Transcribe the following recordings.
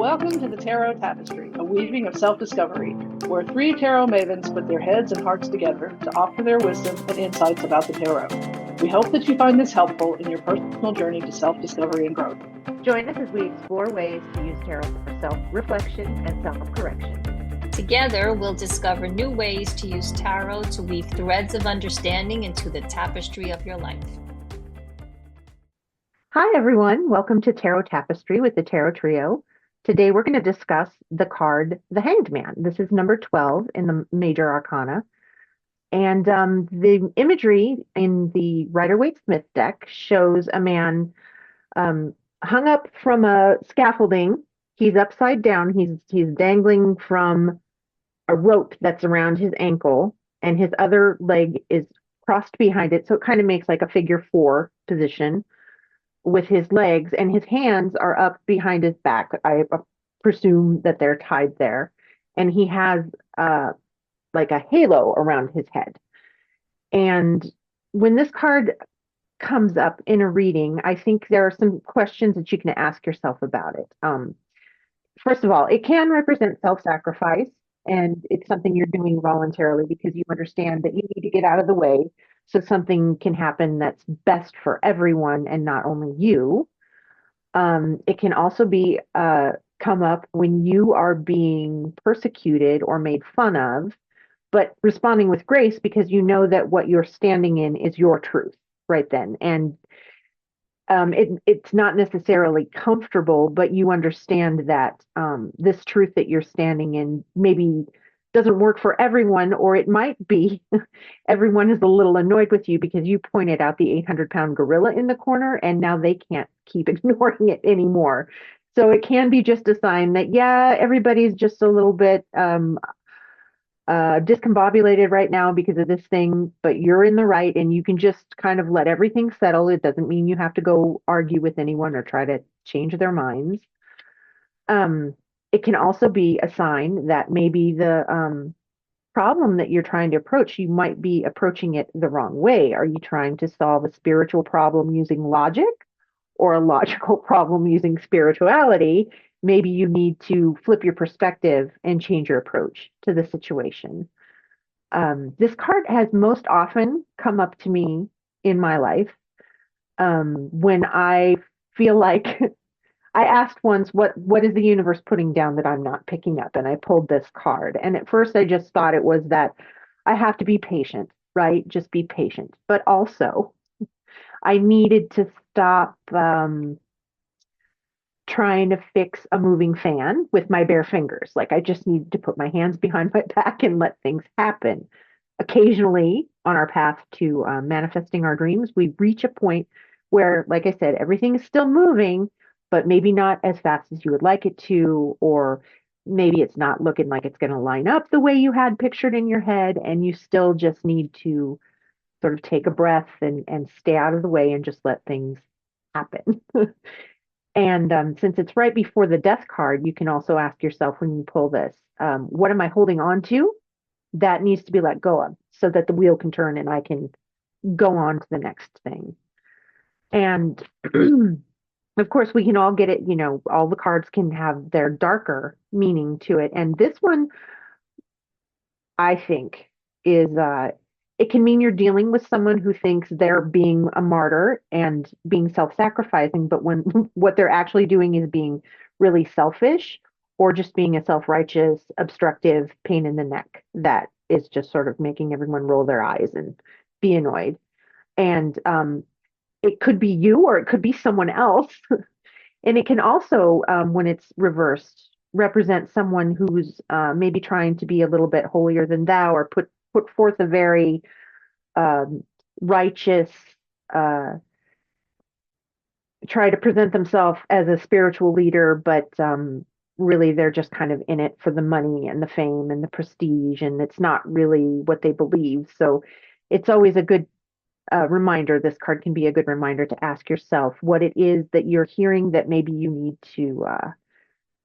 Welcome to the Tarot Tapestry, a weaving of self-discovery, where three tarot mavens put their heads and hearts together to offer their wisdom and insights about the tarot. We hope that you find this helpful in your personal journey to self-discovery and growth. Join us as we explore ways to use tarot for self-reflection and self-correction. Together, we'll discover new ways to use tarot to weave threads of understanding into the tapestry of your life. Hi, everyone. Welcome to Tarot Tapestry with the Tarot Trio. Today, we're going to discuss the card, the Hanged Man. This is number 12 in the Major Arcana. And the imagery in the Rider-Waite-Smith deck shows a man hung up from a scaffolding. He's upside down. He's dangling from a rope that's around his ankle, and his other leg is crossed behind it. So it kind of makes like a figure four position with his legs, and his hands are up behind his back. I presume that they're tied there. And he has like a halo around his head. And when this card comes up in a reading, I think there are some questions that you can ask yourself about it. First of all, it can represent self-sacrifice, and it's something you're doing voluntarily because you understand that you need to get out of the way so something can happen that's best for everyone and not only you. It can also be come up when you are being persecuted or made fun of, but responding with grace because you know that what you're standing in is your truth right then. And it's not necessarily comfortable, but you understand that this truth that you're standing in maybe doesn't work for everyone, or it might be everyone is a little annoyed with you because you pointed out the 800-pound gorilla in the corner and now they can't keep ignoring it anymore. So it can be just a sign that, yeah, everybody's just a little bit discombobulated right now because of this thing, but you're in the right and you can just kind of let everything settle. It doesn't mean you have to go argue with anyone or try to change their minds. It can also be a sign that maybe the problem that you're trying to approach, you might be approaching it the wrong way. Are you trying to solve a spiritual problem using logic or a logical problem using spirituality? Maybe you need to flip your perspective and change your approach to the situation. This card has most often come up to me in my life when I feel like I asked once, what is the universe putting down that I'm not picking up? And I pulled this card. And at first I just thought it was that I have to be patient, right? Just be patient. But also I needed to stop trying to fix a moving fan with my bare fingers. Like I just needed to put my hands behind my back and let things happen. Occasionally, on our path to manifesting our dreams, we reach a point where, like I said, everything is still moving, but maybe not as fast as you would like it to, or maybe it's not looking like it's going to line up the way you had pictured in your head, and you still just need to sort of take a breath and stay out of the way and just let things happen. And since it's right before the death card, you can also ask yourself when you pull this, what am I holding on to that needs to be let go of so that the wheel can turn and I can go on to the next thing. And of course, we can all get it, all the cards can have their darker meaning to it. And this one, I think, is it can mean you're dealing with someone who thinks they're being a martyr and being self-sacrificing, but when what they're actually doing is being really selfish or just being a self-righteous, obstructive pain in the neck that is just sort of making everyone roll their eyes and be annoyed. And it could be you or it could be someone else. And it can also, when it's reversed, represent someone who's maybe trying to be a little bit holier than thou or put forth a very righteous, try to present themselves as a spiritual leader, but really they're just kind of in it for the money and the fame and the prestige, and it's not really what they believe. So it's always a good reminder. This card can be a good reminder to ask yourself what it is that you're hearing that maybe you need to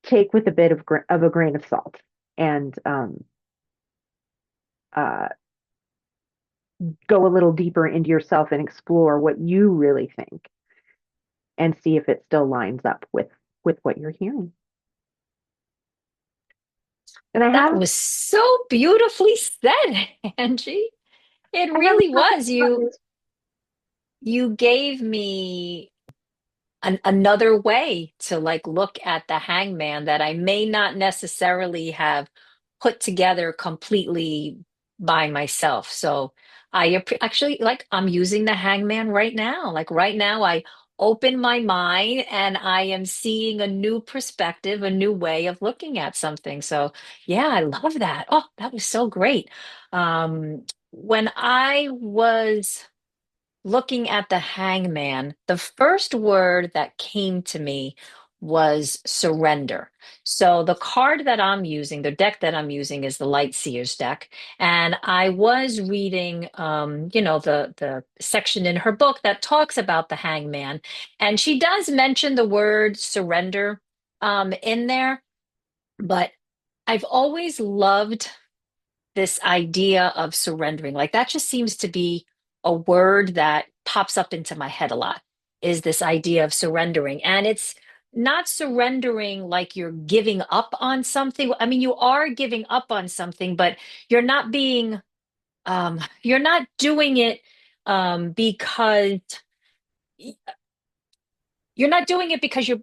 take with a bit of a grain of salt and uh, go a little deeper into yourself and explore what you really think and see if it still lines up with what you're hearing. And I That have was so beautifully said, Angie. It I have really a couple was. others. You gave me another way to like look at the hangman that I may not necessarily have put together completely by myself. So actually like I'm using the hangman right now. Like right now, I open my mind and I am seeing a new perspective, a new way of looking at something. So yeah, I love that. Oh, that was so great. When I was looking at the hangman, the first word that came to me was surrender. So the card that I'm using, the deck that I'm using is the Light Seers deck. And I was reading the section in her book that talks about the hangman. And she does mention the word surrender in there, but I've always loved this idea of surrendering. Like that just seems to be a word that pops up into my head a lot, is this idea of surrendering. And it's not surrendering like you're giving up on something. I mean, you are giving up on something, but you're not being, you're not doing it because you're not doing it because you're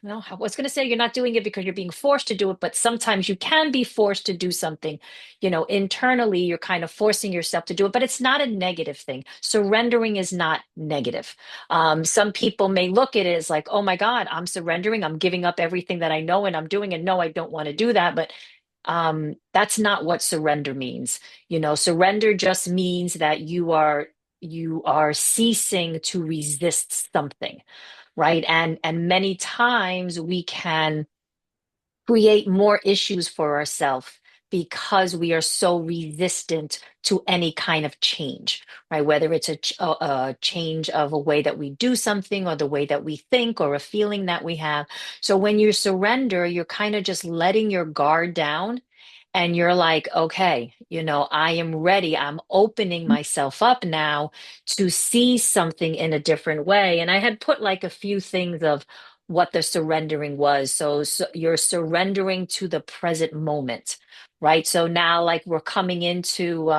no, I was going to say you're not doing it because you're being forced to do it, but sometimes you can be forced to do something. Internally, you're kind of forcing yourself to do it, but it's not a negative thing. Surrendering is not negative. Some people may look at it as like, oh my God, I'm surrendering. I'm giving up everything that I know and I'm doing it. No, I don't want to do that. But that's not what surrender means. Surrender just means that you are ceasing to resist something, right? And many times we can create more issues for ourselves because we are so resistant to any kind of change, right? Whether it's a change of a way that we do something or the way that we think or a feeling that we have. So when you surrender, you're kind of just letting your guard down and you're like, okay, I am ready. I'm opening myself up now to see something in a different way. And I had put like a few things of what the surrendering was. So you're surrendering to the present moment, right? So now, like, we're coming into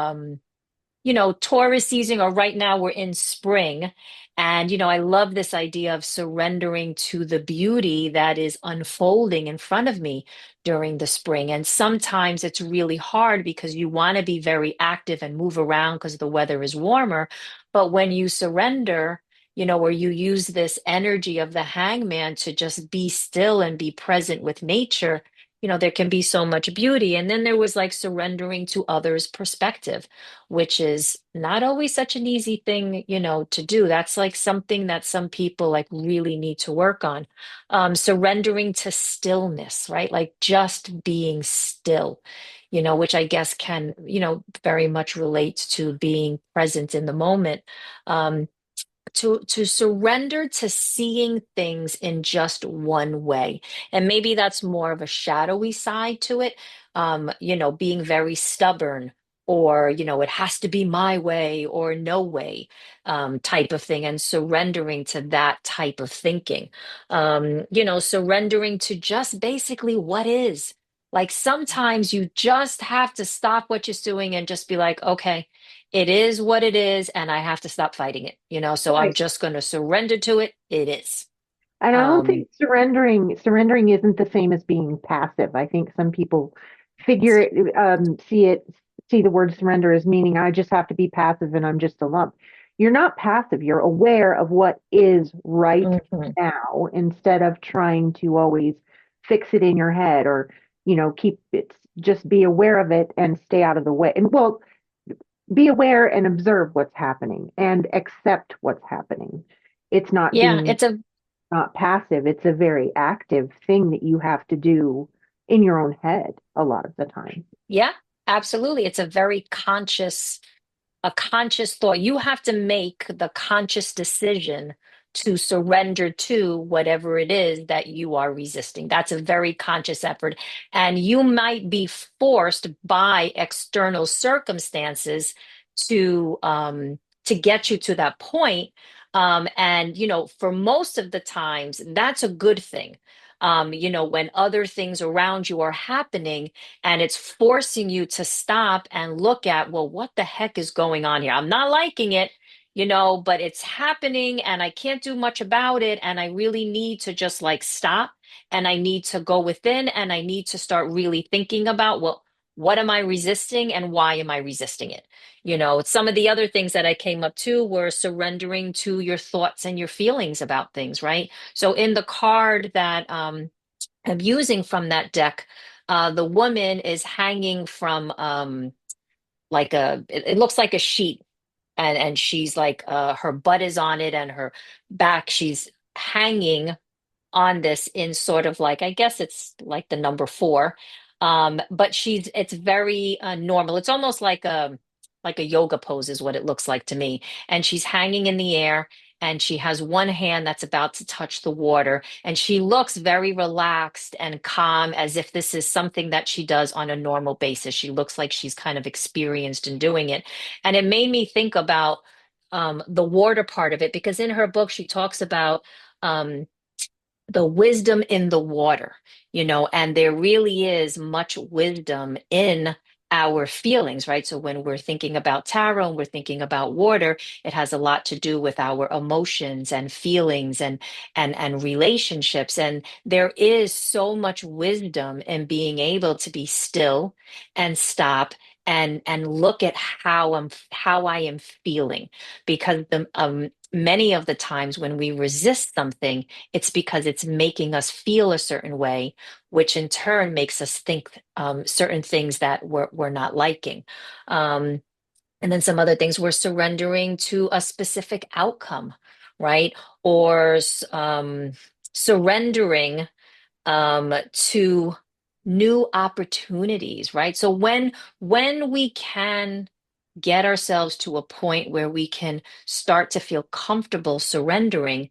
Taurus season, or right now we're in spring. And, I love this idea of surrendering to the beauty that is unfolding in front of me during the spring. And sometimes it's really hard because you want to be very active and move around because the weather is warmer. But when you surrender, where you use this energy of the hangman to just be still and be present with nature, there can be so much beauty. And then there was like surrendering to others' perspective, which is not always such an easy thing, to do. That's like something that some people like really need to work on. Surrendering to stillness, right? Like just being still, which I guess can, very much relate to being present in the moment. Um, to surrender to seeing things in just one way, and maybe that's more of a shadowy side to it, being very stubborn, or it has to be my way or no way, type of thing, and surrendering to that type of thinking. Surrendering to just basically what is. Like sometimes you just have to stop what you're doing and just be like, okay, it is what it is, and I have to stop fighting it, so I'm Right. just going to surrender to it. It is. And I don't Um, think surrendering isn't the same as being passive. I think some people figure it, see the word surrender as meaning I just have to be passive and I'm just a lump. You're not passive. You're aware of what is right mhm. now instead of trying to always fix it in your head or, keep it, just be aware of it and stay out of the way. And well, be aware and observe what's happening and accept what's happening. It's not Yeah, being not passive. It's a very active thing that you have to do in your own head a lot of the time. yeah, absolutely. It's a conscious thought. You have to make the conscious decision to surrender to whatever it is that you are resisting. That's a very conscious effort. And you might be forced by external circumstances to get you to that point. And, for most of the times, that's a good thing. When other things around you are happening and it's forcing you to stop and look at, well, what the heck is going on here? I'm not liking it, but it's happening and I can't do much about it. And I really need to just like stop and I need to go within and I need to start really thinking about, well, what am I resisting and why am I resisting it? Some of the other things that I came up to were surrendering to your thoughts and your feelings about things, right? So in the card that I'm using from that deck, the woman is hanging from like it looks like a sheet, and she's like her butt is on it and her back, she's hanging on this in sort of like, I guess it's like the number four. But it's very normal. It's almost like a yoga pose is what it looks like to me. And she's hanging in the air and she has one hand that's about to touch the water. And she looks very relaxed and calm as if this is something that she does on a normal basis. She looks like she's kind of experienced in doing it. And it made me think about the water part of it, because in her book, she talks about um, the wisdom in the water, and there really is much wisdom in our feelings, right? So when we're thinking about tarot and we're thinking about water, it has a lot to do with our emotions and feelings and relationships. And there is so much wisdom in being able to be still and stop and look at how I am feeling, because the many of the times when we resist something, it's because it's making us feel a certain way, which in turn makes us think certain things that we're not liking. Um, and then some other things, we're surrendering to a specific outcome, right? Or surrendering to new opportunities, right? So when we can get ourselves to a point where we can start to feel comfortable surrendering,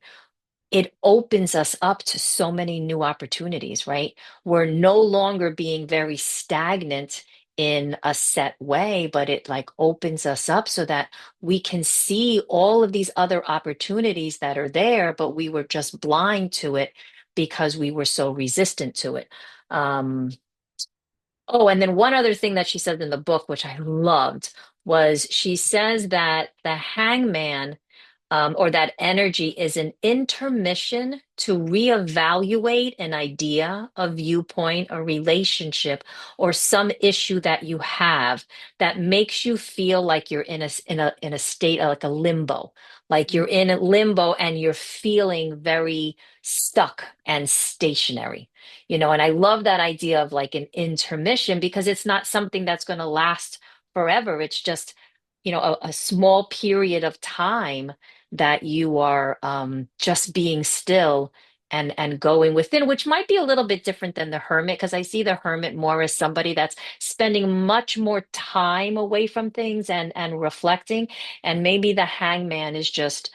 it opens us up to so many new opportunities, right? We're no longer being very stagnant in a set way, but it like opens us up so that we can see all of these other opportunities that are there, but we were just blind to it because we were so resistant to it. Um, oh, and then one other thing that she said in the book, which I loved, was she says that the hangman, or that energy, is an intermission to reevaluate an idea, a viewpoint, a relationship, or some issue that you have that makes you feel like you're in a state of like a limbo, like you're in a limbo and you're feeling very stuck and stationary. And I love that idea of like an intermission, because it's not something that's going to last forever. It's just, a small period of time that you are just being still and going within, which might be a little bit different than the hermit, because I see the hermit more as somebody that's spending much more time away from things and reflecting. And maybe the hangman is just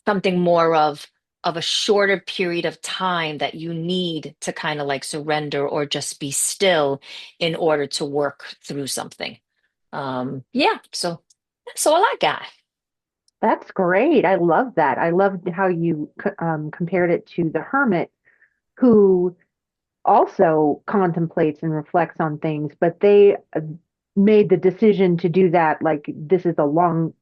something more of a shorter period of time that you need to kind of like surrender or just be still in order to work through something. Yeah, so that's all I got. That's great. I love that. I loved how you compared it to the hermit, who also contemplates and reflects on things, but they made the decision to do that. Like this is a long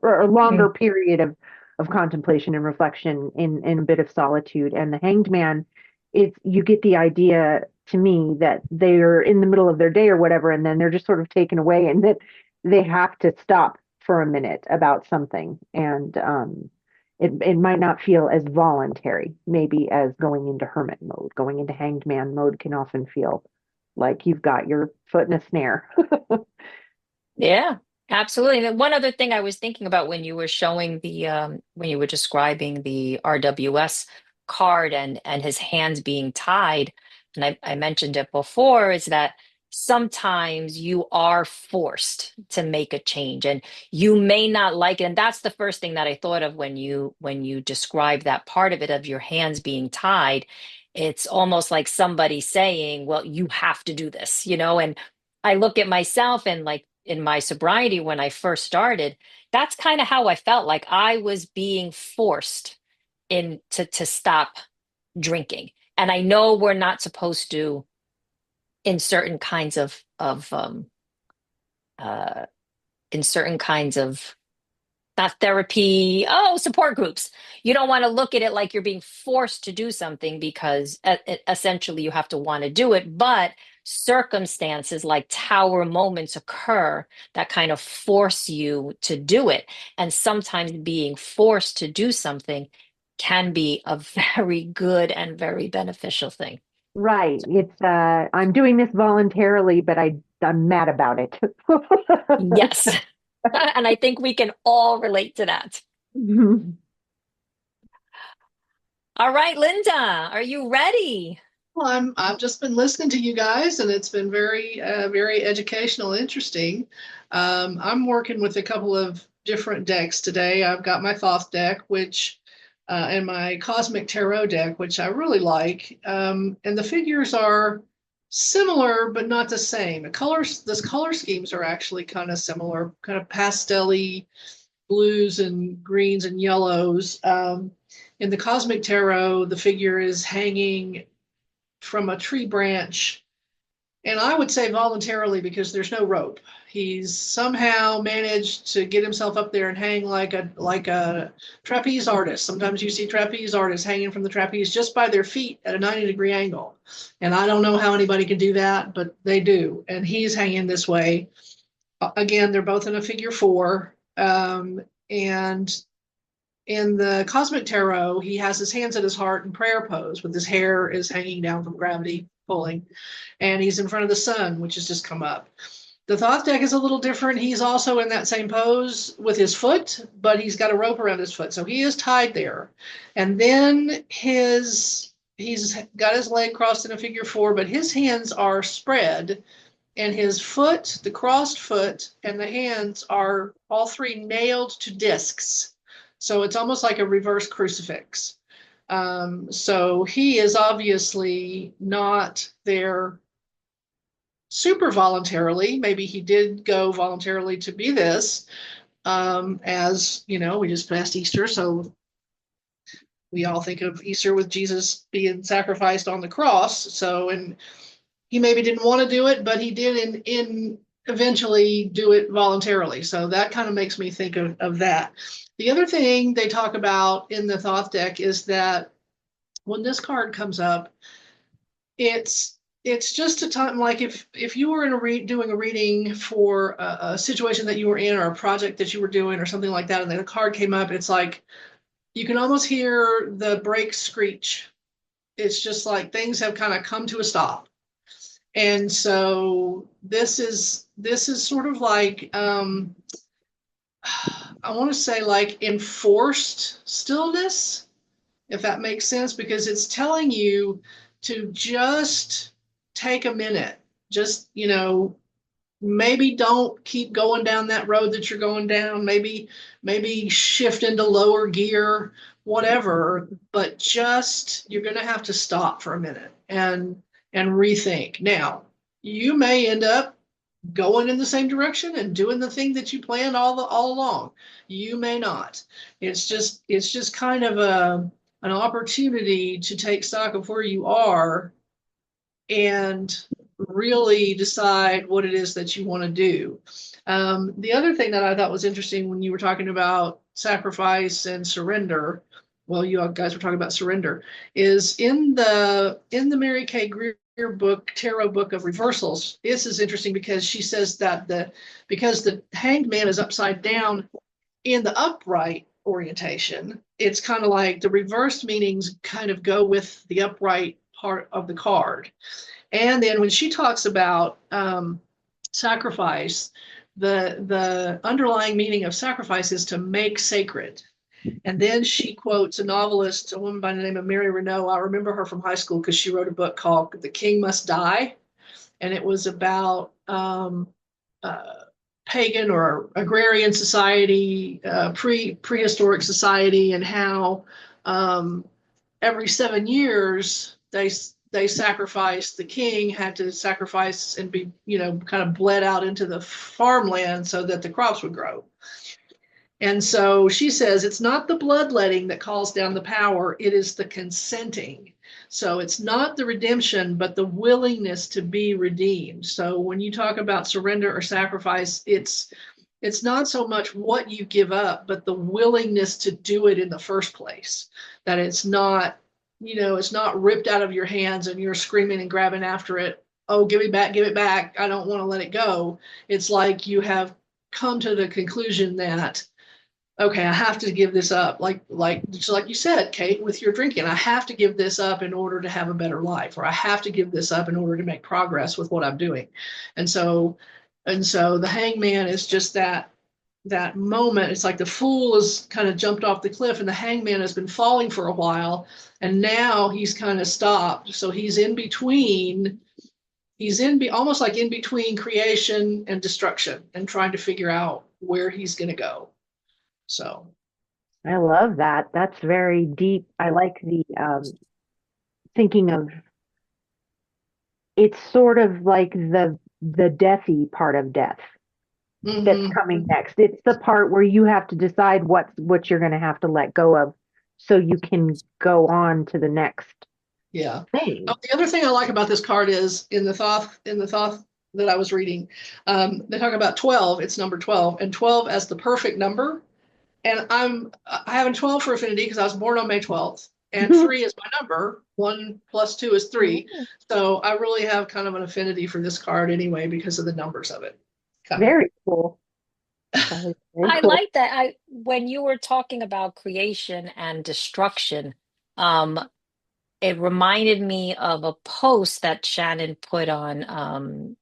or a longer Mm. period of contemplation and reflection in a bit of solitude. And the hanged man, it's you get the idea to me that they're in the middle of their day or whatever, and then they're just sort of taken away, and that they have to stop for a minute about something. And it might not feel as voluntary, maybe, as going into hermit mode. Going into hanged man mode can often feel like you've got your foot in a snare. Yeah, absolutely. And then one other thing I was thinking about when you were showing when you were describing the RWS card and his hands being tied, and I mentioned it before, is that sometimes you are forced to make a change and you may not like it. And that's the first thing that I thought of when you described that part of it, of your hands being tied. It's almost like somebody saying, well, you have to do this, and I look at myself and like in my sobriety when I first started, that's kind of how I felt, like I was being forced to stop drinking. And I know we're not supposed to in certain kinds of uh in certain kinds of not therapy, support groups. You don't want to look at it like you're being forced to do something because essentially you have to want to do it. But circumstances like tower moments occur that kind of force you to do it. And sometimes being forced to do something can be a very good and very beneficial thing. Right. It's I'm doing this voluntarily, but I'm mad about it. Yes. And I think we can all relate to that. All right, Linda, are you ready? Well, I've just been listening to you guys, and it's been very educational, interesting. I'm working with a couple of different decks today. I've got my Thoth deck, and my Cosmic Tarot deck, which I really like. And the figures are similar, but not the same. The color schemes are actually kind of similar, kind of pastel-y blues and greens and yellows. In the Cosmic Tarot, the figure is hanging from a tree branch, and I would say voluntarily because there's no rope. He's somehow managed to get himself up there and hang like a trapeze artist. Sometimes you see trapeze artists hanging from the trapeze just by their feet at a 90-degree angle. And I don't know how anybody can do that, but they do. And he's hanging this way. Again, they're both in a figure four. And in the Cosmic Tarot, he has his hands at his heart in prayer pose with his hair is hanging down from gravity pulling. And he's in front of the sun, which has just come up. The Thoth deck is a little different. He's also in that same pose with his foot, but he's got a rope around his foot. So he is tied there. And then he's got his leg crossed in a figure four, but his hands are spread. And his foot, the crossed foot, and the hands are all three nailed to discs. So it's almost like a reverse crucifix. So he is obviously not there super voluntarily. Maybe he did go voluntarily to be this. As you know, we just passed Easter, so we all think of Easter with Jesus being sacrificed on the cross. So, and he maybe didn't want to do it, but he did in eventually do it voluntarily. So that kind of makes me think of that. The other thing they talk about in the Thoth deck is that when this card comes up, it's just a time, like if you were doing a reading for a situation that you were in or a project that you were doing or something like that, and then a card came up, it's like you can almost hear the brake screech. It's just like things have kind of come to a stop. And so this is sort of like I want to say like enforced stillness, if that makes sense, because it's telling you to just take a minute, just, maybe don't keep going down that road that you're going down, maybe shift into lower gear, whatever, but just, you're going to have to stop for a minute and rethink. Now, you may end up going in the same direction and doing the thing that you planned all along. You may not. It's just kind of an opportunity to take stock of where you are and really decide what it is that you want to do. The other thing that I thought was interesting when you were talking about sacrifice and surrender, well, you guys were talking about surrender, is in the Mary Kay Greer book, Tarot Book of Reversals. This is interesting because she says that because the Hanged Man is upside down in the upright orientation, it's kind of like the reversed meanings kind of go with the upright part of the card. And then when she talks about sacrifice, the underlying meaning of sacrifice is to make sacred. And then she quotes a novelist, a woman by the name of Mary Renault. I remember her from high school because she wrote a book called The King Must Die. And it was about pagan or agrarian society, prehistoric society, and how every 7 years they sacrificed, the king had to sacrifice and be, kind of bled out into the farmland so that the crops would grow. And so she says it's not the bloodletting that calls down the power, it is the consenting. So it's not the redemption, but the willingness to be redeemed. So when you talk about surrender or sacrifice, it's not so much what you give up, but the willingness to do it in the first place. That it's not, it's not ripped out of your hands and you're screaming and grabbing after it. Oh, give it back. I don't want to let it go. It's like you have come to the conclusion that, okay, I have to give this up. Just like you said, Kate, with your drinking, I have to give this up in order to have a better life, or I have to give this up in order to make progress with what I'm doing. And so the hangman is just that moment. It's like the fool is kind of jumped off the cliff and the hangman has been falling for a while. And now he's kind of stopped. So he's in between, almost like in between creation and destruction and trying to figure out where he's going to go. So I love that. That's very deep. I like the thinking of it's sort of like the deathy part of death that's coming next. It's the part where you have to decide what you're going to have to let go of so you can go on to the next thing. Oh, the other thing I like about this card is in the Thoth that I was reading, they talk about 12. It's number 12, and 12 as the perfect number. And I have a 12 for affinity because I was born on May 12th, and 3 is my number. 1 + 2 is 3. So I really have kind of an affinity for this card anyway because of the numbers of it. Very cool. I like that. When you were talking about creation and destruction, it reminded me of a post that Shannon put on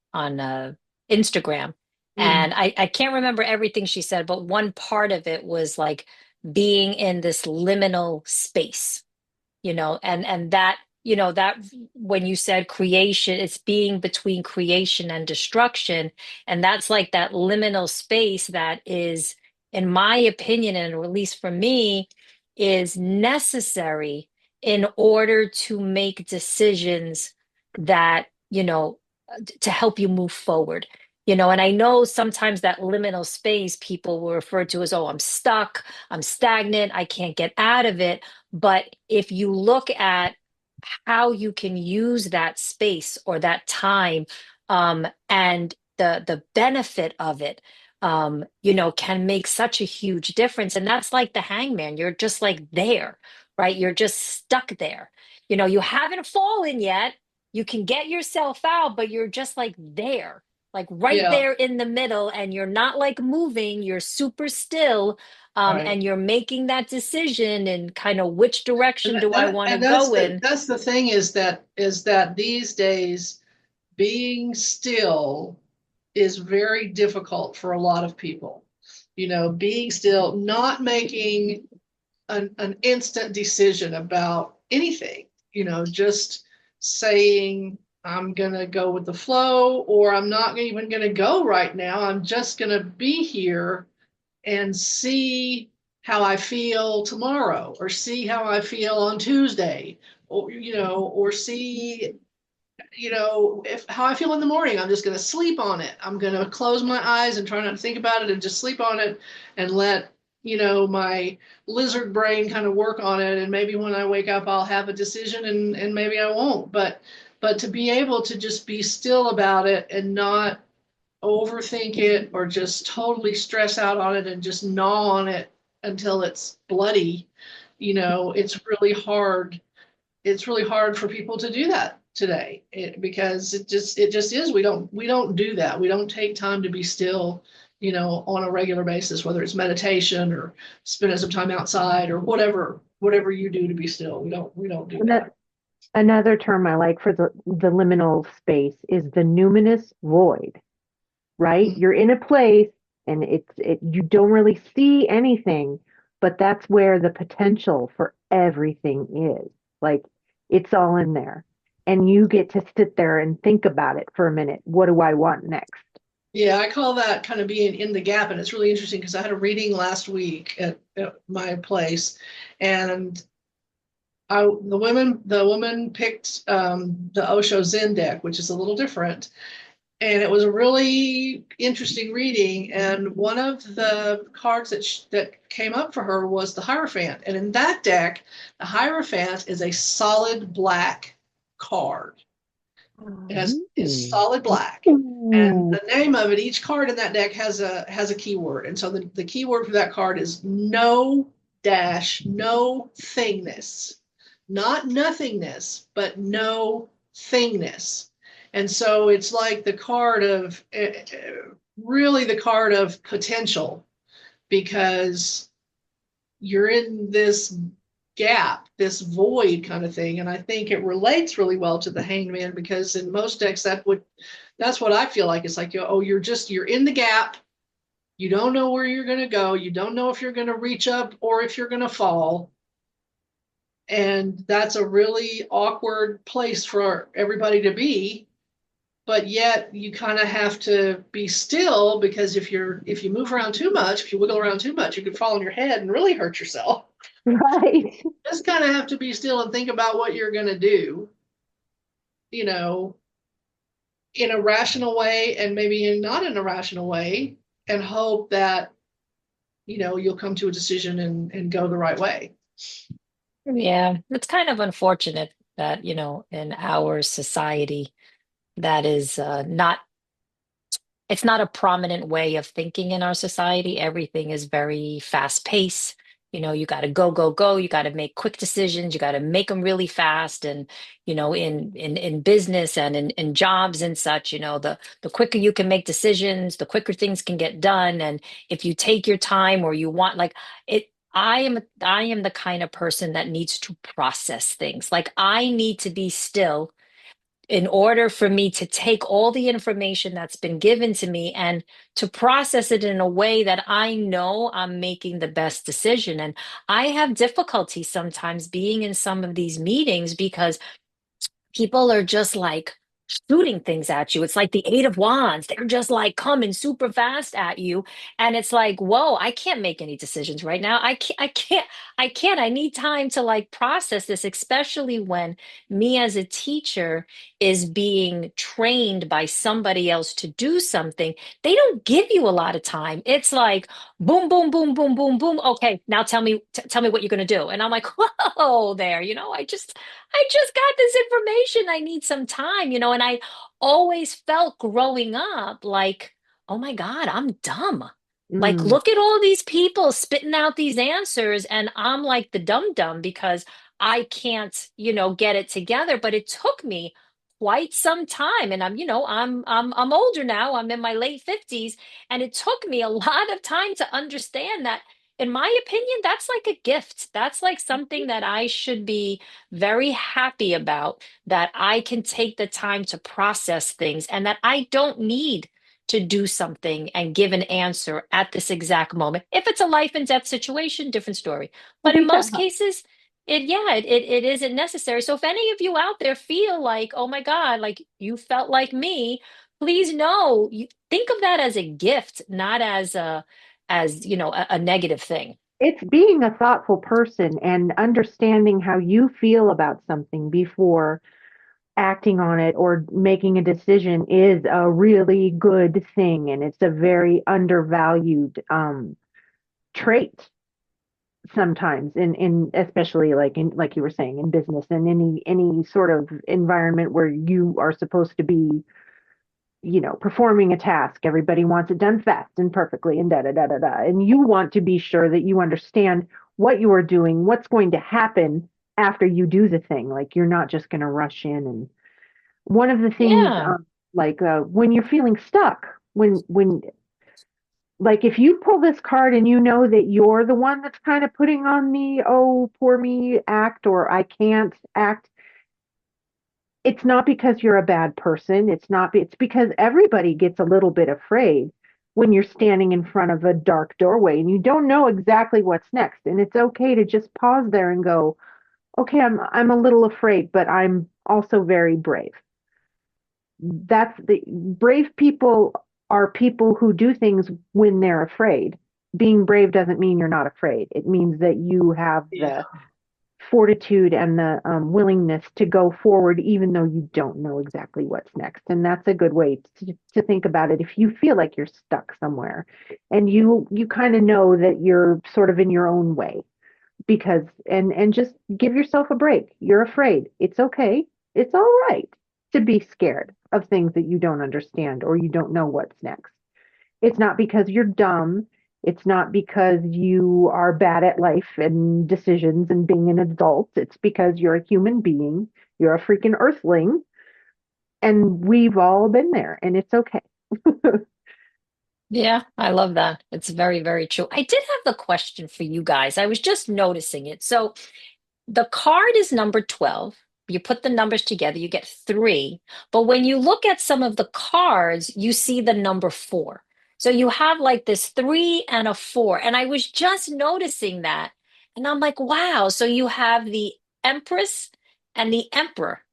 Instagram. And I can't remember everything she said, but one part of it was like being in this liminal space, and that, that when you said creation, it's being between creation and destruction. And that's like that liminal space that is, in my opinion, and at least for me, is necessary in order to make decisions that, to help you move forward. And I know sometimes that liminal space people will refer to as, oh, I'm stuck, I'm stagnant, I can't get out of it. But if you look at how you can use that space or that time, and the benefit of it, can make such a huge difference. And that's like the hangman. You're just like there, right? You're just stuck there. You haven't fallen yet. You can get yourself out, but you're just like there, like right there in the middle, and you're not like moving, you're super still, and you're making that decision and kind of which direction do I want to go in. That's the thing is that these days being still is very difficult for a lot of people. Being still, not making an instant decision about anything, just saying, I'm going to go with the flow, or I'm not even going to go right now. I'm just going to be here and see how I feel tomorrow, or see how I feel on Tuesday, or see, how I feel in the morning. I'm just going to sleep on it. I'm going to close my eyes and try not to think about it and just sleep on it and let, my lizard brain kind of work on it. And maybe when I wake up, I'll have a decision and maybe I won't. But to be able to just be still about it and not overthink it or just totally stress out on it and just gnaw on it until it's bloody, it's really hard. It's really hard for people to do that today because it just is. We don't do that. We don't take time to be still, on a regular basis, whether it's meditation or spending some time outside or whatever you do to be still. We don't do that. Another term I like for the liminal space is the numinous void, right? You're in a place and you don't really see anything, but that's where the potential for everything is. Like it's all in there. And you get to sit there and think about it for a minute. What do I want next? Yeah, I call that kind of being in the gap. And it's really interesting because I had a reading last week at my place, and the woman picked the Osho Zen deck, which is a little different. And it was a really interesting reading. And one of the cards that came up for her was the Hierophant. And in that deck, the Hierophant is a solid black card. Is solid black. And the name of it, each card in that deck has a keyword. And so the keyword for that card is no dash, no thingness. Not nothingness, but no thingness. And so it's like the card of really the card of potential, because you're in this gap, this void kind of thing. And I think it relates really well to the Hanged Man, because in most decks that's what I feel like. It's like, oh, you're in the gap. You don't know where you're going to go. You don't know if you're going to reach up or if you're going to fall. And that's a really awkward place for everybody to be. But yet you kind of have to be still, because if you move around too much, if you wiggle around too much, you could fall on your head and really hurt yourself. Right. Just kind of have to be still and think about what you're going to do, in a rational way, and maybe not in a rational way, and hope that, you'll come to a decision and go the right way. Yeah, it's kind of unfortunate that, in our society, that is not, it's not a prominent way of thinking in our society. Everything is very fast paced. You got to go, go, go. You got to make quick decisions. You got to make them really fast. And, in business and in jobs and such, the quicker you can make decisions, the quicker things can get done. And if you take your time, or you want, like it, I am the kind of person that needs to process things. Like, I need to be still in order for me to take all the information that's been given to me and to process it in a way that I know I'm making the best decision. And I have difficulty sometimes being in some of these meetings, because people are just like shooting things at you. It's like the Eight of Wands. They're just like coming super fast at you. And it's like, whoa, I can't make any decisions right now. I can't. I need time to like process this, especially when me as a teacher is being trained by somebody else to do something. They don't give you a lot of time. It's like boom, boom, boom, boom, boom, boom. Okay, now tell me what you're gonna do. And I'm like, whoa there, I just got this information. I need some time, and I always felt growing up like, oh my God, I'm dumb. Like, Mm. look at all these people spitting out these answers, and I'm like the dumb dumb because I can't, get it together. But it took me quite some time, and I'm older now. I'm in my late 50s, and it took me a lot of time to understand that, in my opinion, that's like a gift. That's like something that I should be very happy about, that I can take the time to process things, and that I don't need to do something and give an answer at this exact moment. If it's a life and death situation, different story. But in most cases, it isn't necessary. So if any of you out there feel like, oh my God, like you felt like me, please know, you think of that as a gift, not as a negative thing. It's being a thoughtful person and understanding how you feel about something before acting on it or making a decision is a really good thing. And it's a very undervalued trait sometimes in especially like you were saying, in business and any sort of environment where you are supposed to be, performing a task. Everybody wants it done fast and perfectly and da da da da da. And you want to be sure that you understand what you are doing, what's going to happen after you do the thing. Like, you're not just going to rush in. And one of the things, Yeah. when you're feeling stuck, when like if you pull this card and you know that you're the one that's kind of putting on the oh poor me act, or I can't act, it's not because you're a bad person. It's because everybody gets a little bit afraid when you're standing in front of a dark doorway and you don't know exactly what's next. And it's okay to just pause there and go, okay, I'm a little afraid, but I'm also very brave. That's the brave people are people who do things when they're afraid. Being brave doesn't mean you're not afraid. It means that you have Yeah. the fortitude and the willingness to go forward, even though you don't know exactly what's next. And that's a good way to think about it. If you feel like you're stuck somewhere and you kind of know that you're sort of in your own way, because and just give yourself a break. You're afraid. It's okay. It's all right to be scared of things that you don't understand or you don't know what's next. It's not because you're dumb. It's not because you are bad at life and decisions and being an adult. It's because you're a human being. You're a freaking earthling. And we've all been there, and it's okay. Yeah, I love that. It's very, very true. I did have the question for you guys. I was just noticing it. So the card is number 12. You put the numbers together, you get 3. But when you look at some of the cards, you see the number 4. So you have like this 3 and a 4. And I was just noticing that. And I'm like, wow. So you have the Empress and the Emperor,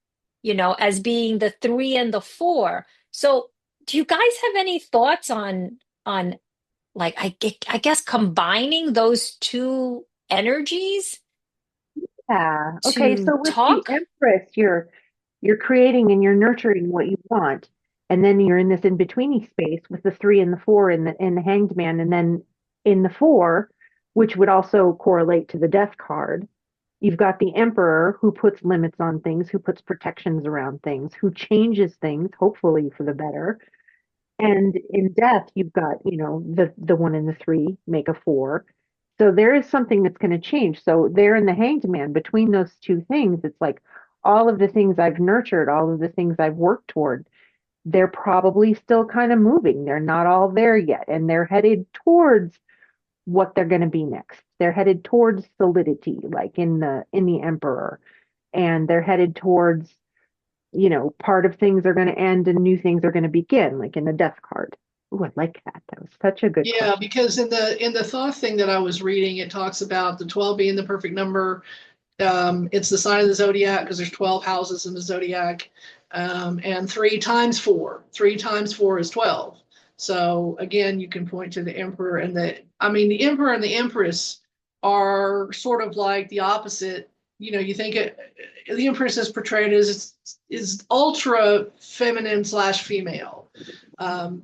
as being the 3 and the 4. So do you guys have any thoughts on like I guess combining those two energies Yeah. Okay. to So with the talk? Empress, you're creating and you're nurturing what you want. And then you're in this in-betweeny space with the 3 and the 4 in the Hanged Man. And then in the 4, which would also correlate to the Death card, you've got the Emperor who puts limits on things, who puts protections around things, who changes things, hopefully for the better. And in Death, you've got, the 1 and the 3 make a 4. So there is something that's going to change. So there in the Hanged Man, between those two things, it's like all of the things I've nurtured, all of the things I've worked toward, they're probably still kind of moving. They're not all there yet, and they're headed towards what they're going to be next. They're headed towards solidity, like in the Emperor, and they're headed towards, part of things are going to end and new things are going to begin, like in the Death card. Oh, I like that. That was such a good Yeah, question. because in the thought thing that I was reading, it talks about the 12 being the perfect number. It's the sign of the zodiac because there's 12 houses in the zodiac. And 3 times 4 is 12. So again, you can point to the emperor and the emperor and the empress are sort of like the opposite. You think the empress is portrayed as is ultra feminine slash female,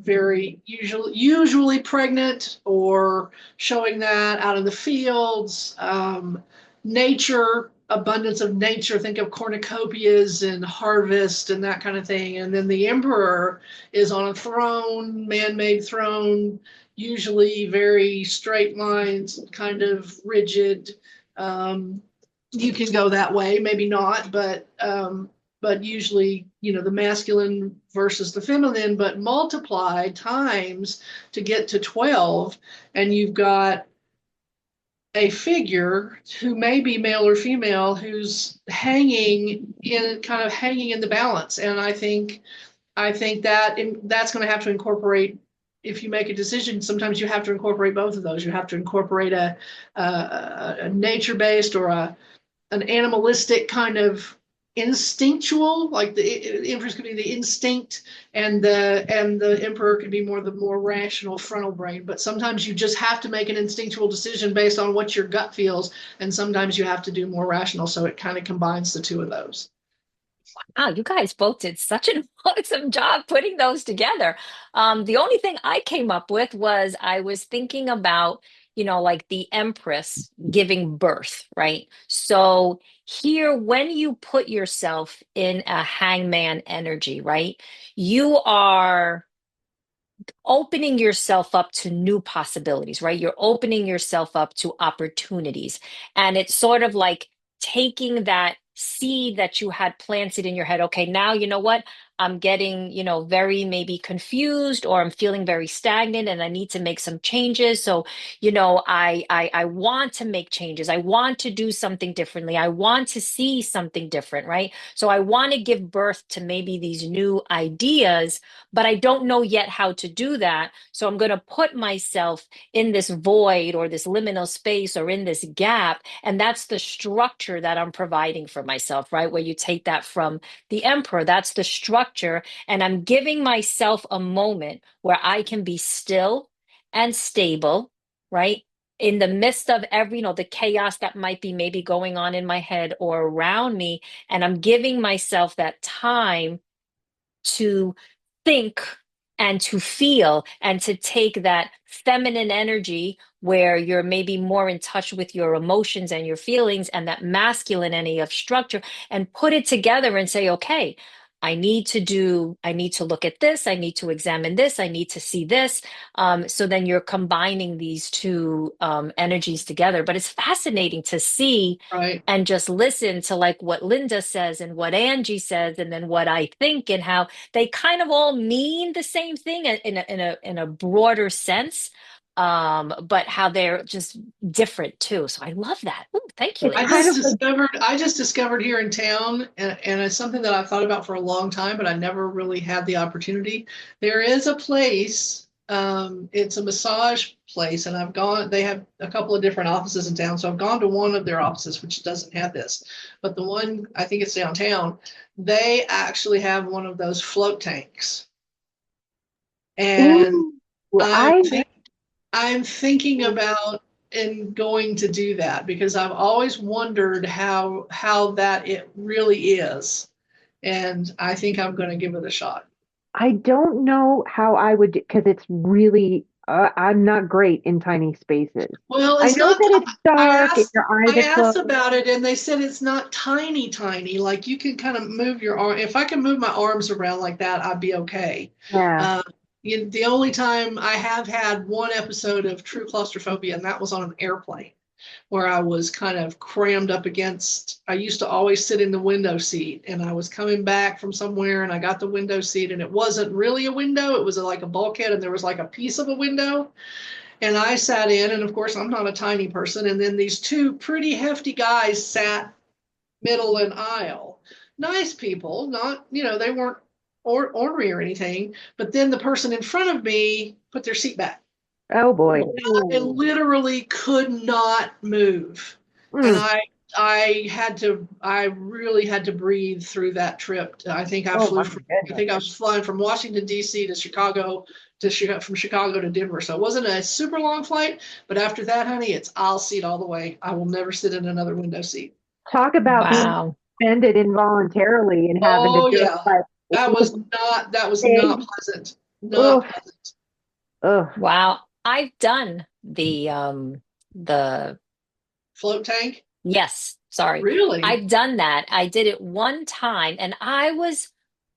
very usually pregnant or showing that out in the fields. Nature, abundance of nature, think of cornucopias and harvest and that kind of thing. And then the emperor is on a throne, man-made throne, usually very straight lines, kind of rigid. You can go that way, maybe not, but usually, the masculine versus the feminine, but multiplied times to get to 12, and you've got a figure who may be male or female who's hanging in the balance. And I think that's going to have to incorporate, if you make a decision, sometimes you have to incorporate both of those. You have to incorporate a nature-based or an animalistic kind of instinctual, like the empress could be the instinct, and the emperor could be the more rational frontal brain. But sometimes you just have to make an instinctual decision based on what your gut feels, and sometimes you have to do more rational. So it kind of combines the two of those. Wow, you guys both did such an awesome job putting those together. The only thing I came up with was I was thinking about, like the Empress giving birth, right? So here, when you put yourself in a hangman energy, right, you are opening yourself up to new possibilities, right? You're opening yourself up to opportunities. And it's sort of like taking that seed that you had planted in your head. Okay, now you know what? I'm getting, very maybe confused, or I'm feeling very stagnant and I need to make some changes. So, I want to make changes. I want to do something differently. I want to see something different, right? So I want to give birth to maybe these new ideas, but I don't know yet how to do that. So I'm going to put myself in this void or this liminal space or in this gap. And that's the structure that I'm providing for myself, right? Where you take that from the emperor, that's the structure. And I'm giving myself a moment where I can be still and stable, right? in the midst of every, the chaos that might be maybe going on in my head or around me, and I'm giving myself that time to think and to feel and to take that feminine energy where you're maybe more in touch with your emotions and your feelings, and that masculine energy of structure, and put it together and say, okay, I need to look at this, I need to examine this, I need to see this. So then you're combining these two energies together. But it's fascinating to see Right. and just listen to like what Linda says and what Angie says, and then what I think, and how they kind of all mean the same thing in a broader sense, but how they're just different too. So I love that. Ooh, thank you, It's I kind ladies. of like, just discovered here in town, and it's something that I've thought about for a long time, but I never really had the opportunity. There is a place, it's a massage place, and I've gone, they have a couple of different offices in town. So I've gone to one of their offices, which doesn't have this, but the one, I think it's downtown, they actually have one of those float tanks. And ooh, I'm I'm thinking about and going to do that because I've always wondered how that it really is. And I think I'm going to give it a shot. I don't know how I would, because it's really, I'm not great in tiny spaces. Well, I it's know not, that it's dark and your eyes I are asked closed. about it and they said it's not tiny, tiny. Like you can kind of move your arm. If I can move my arms around like that, I'd be okay. Yeah. Uh, the only time I have had one episode of true claustrophobia, and that was on an airplane, where I was kind of crammed up against. I used to always sit in the window seat, and I was coming back from somewhere and I got the window seat, and it wasn't really a window. It was like a bulkhead, and there was like a piece of a window. And I sat in, and of course, I'm not a tiny person. And then these two pretty hefty guys sat middle and aisle. Nice people, not, they weren't ornery or anything. But then the person in front of me put their seat back. Oh boy. I literally could not move. And Mm. I really had to breathe through that trip. Oh my I goodness. think I was flying from Washington, D.C. to Chicago, from Chicago to Denver. So it wasn't a super long flight, but after that, honey, it's aisle seat all the way. I will never sit in another window seat. Talk about being Wow. suspended involuntarily and having to Oh just yeah. like That was stay. not pleasant. Not Ugh, pleasant. ugh. Wow. I've done the Float tank? yes, sorry. Really? I've done that. I did it one time, and I was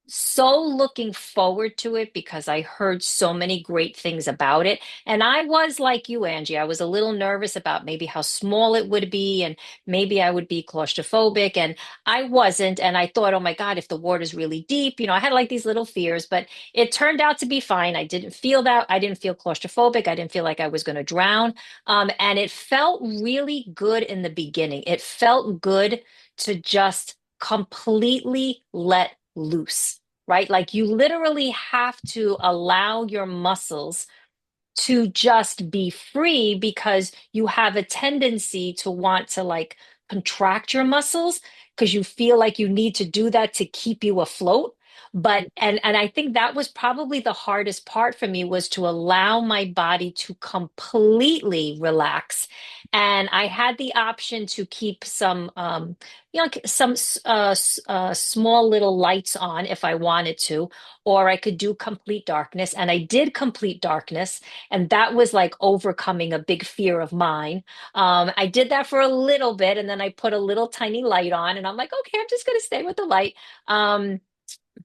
so looking forward to it because I heard so many great things about it. And I was like you, Angie, I was a little nervous about maybe how small it would be, and maybe I would be claustrophobic. And I wasn't. And I thought, oh my God, if the water's really deep, I had like these little fears, but it turned out to be fine. I didn't feel that. I didn't feel claustrophobic. I didn't feel like I was going to drown. And it felt really good in the beginning. It felt good to just completely let loose, right? Like you literally have to allow your muscles to just be free, because you have a tendency to want to like contract your muscles because you feel like you need to do that to keep you afloat. But and I think that was probably the hardest part for me, was to allow my body to completely relax. And I had the option to keep some some small little lights on if I wanted to, or I could do complete darkness, and I did complete darkness, and that was like overcoming a big fear of mine. I did that for a little bit, and then I put a little tiny light on, and I'm like, okay, I'm just going to stay with the light. Um,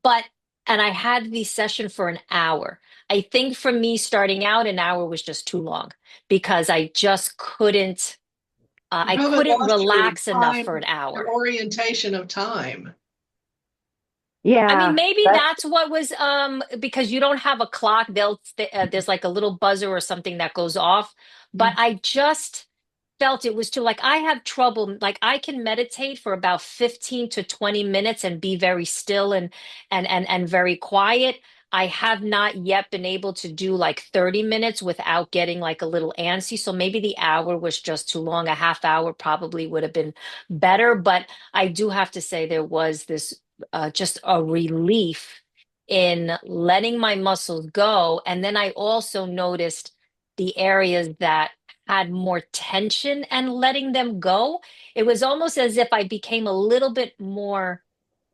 but, and I had the session for an hour. I think for me, starting out, an hour was just too long because I just couldn't, You I haven't couldn't lost your relax enough for time, an your hour. orientation of time. I mean, Yeah. maybe That's that's what was because you don't have a clock. There's like a little buzzer or something that goes off. But Mm. I just felt it was too, like, I have trouble. Like I can meditate for about 15 to 20 minutes and be very still and very quiet. I have not yet been able to do like 30 minutes without getting like a little antsy. So maybe the hour was just too long. A half hour probably would have been better. But I do have to say there was this just a relief in letting my muscles go. And then I also noticed the areas that had more tension and letting them go, it was almost as if I became a little bit more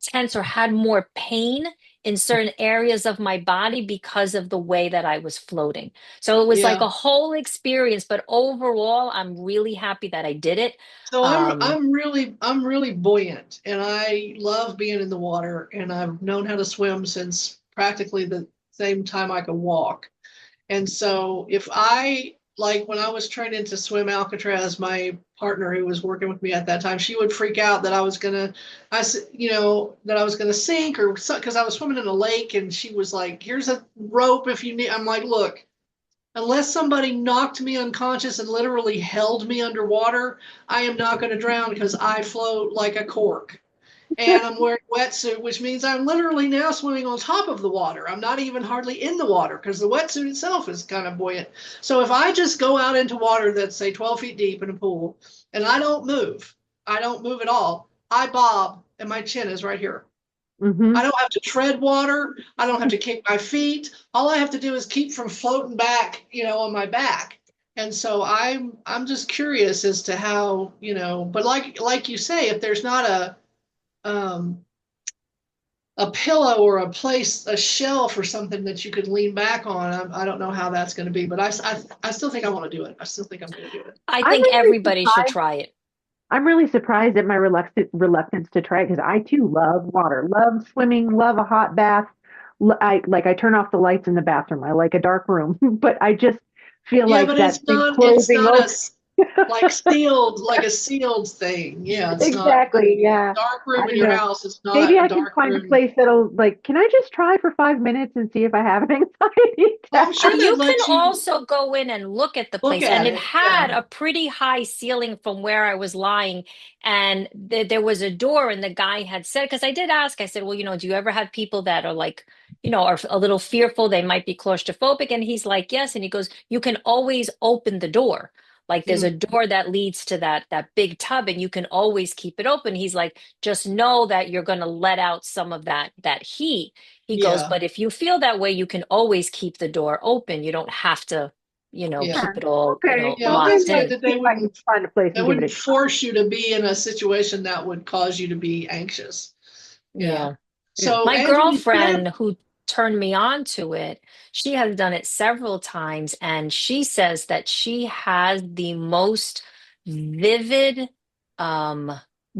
tense or had more pain in certain areas of my body because of the way that I was floating. So it was like Yeah. a whole experience, but overall, I'm really happy that I did it. So Um, I'm really buoyant, and I love being in the water, and I've known how to swim since practically the same time I could walk. And so if I like when I was training to swim Alcatraz, my partner who was working with me at that time, she would freak out that I was gonna, that I was gonna sink or because I was swimming in a lake, and she was like, "Here's a rope if you need." I'm like, "Look, unless somebody knocked me unconscious and literally held me underwater, I am not going to drown because I float like a cork." And I'm wearing a wetsuit, which means I'm literally now swimming on top of the water. I'm not even hardly in the water because the wetsuit itself is kind of buoyant. So if I just go out into water that's say 12 feet deep in a pool and I don't move at all, I bob and my chin is right here. Hmm. I don't have to tread water. I don't have to kick my feet. All I have to do is keep from floating back, on my back. And so I'm just curious as to how, but like you say, if there's not um a pillow or a shelf or something that you could lean back on, I don't know how that's going to be, but I still think I want to do it. I still think I'm going to do it. I I'm think really everybody should surprised. try it. I'm really surprised at my reluctance to try it because I too love water, love swimming, love a hot bath. I turn off the lights in the bathroom. I like a dark room, but I just feel Yeah, like but that thing it's closing not over. like a sealed thing. Yeah, it's not Exactly. Yeah. dark I room in don't your know. house. It's Maybe not a I can dark find a room. place that'll like, can I just try for 5 minutes and see if I have an anxiety Well, I'm attack? sure they'd You can let you also go in and look at the look place, and at it it. Yeah. had a pretty high ceiling from where I was lying. And there was a door, and the guy had said, because I did ask, I said, well, do you ever have people that are like, are a little fearful, they might be claustrophobic? And he's like, yes. And he goes, you can always open the door. Like there's a Mm, door that leads to that big tub, and you can always keep it open. He's like, just know that you're going to let out some of that heat. He goes, yeah. but if you feel that way, you can always keep the door open. You don't have to, Yeah. keep it all, Okay. Yeah. Well, Well, that's locked good in. that see if I can find a place they and give it a wouldn't try. force you to be in a situation that would cause you to be anxious. Yeah. Yeah. Yeah. So My Andrew, did you have girlfriend who turned me on to it, she has done it several times, and she says that she has the most vivid um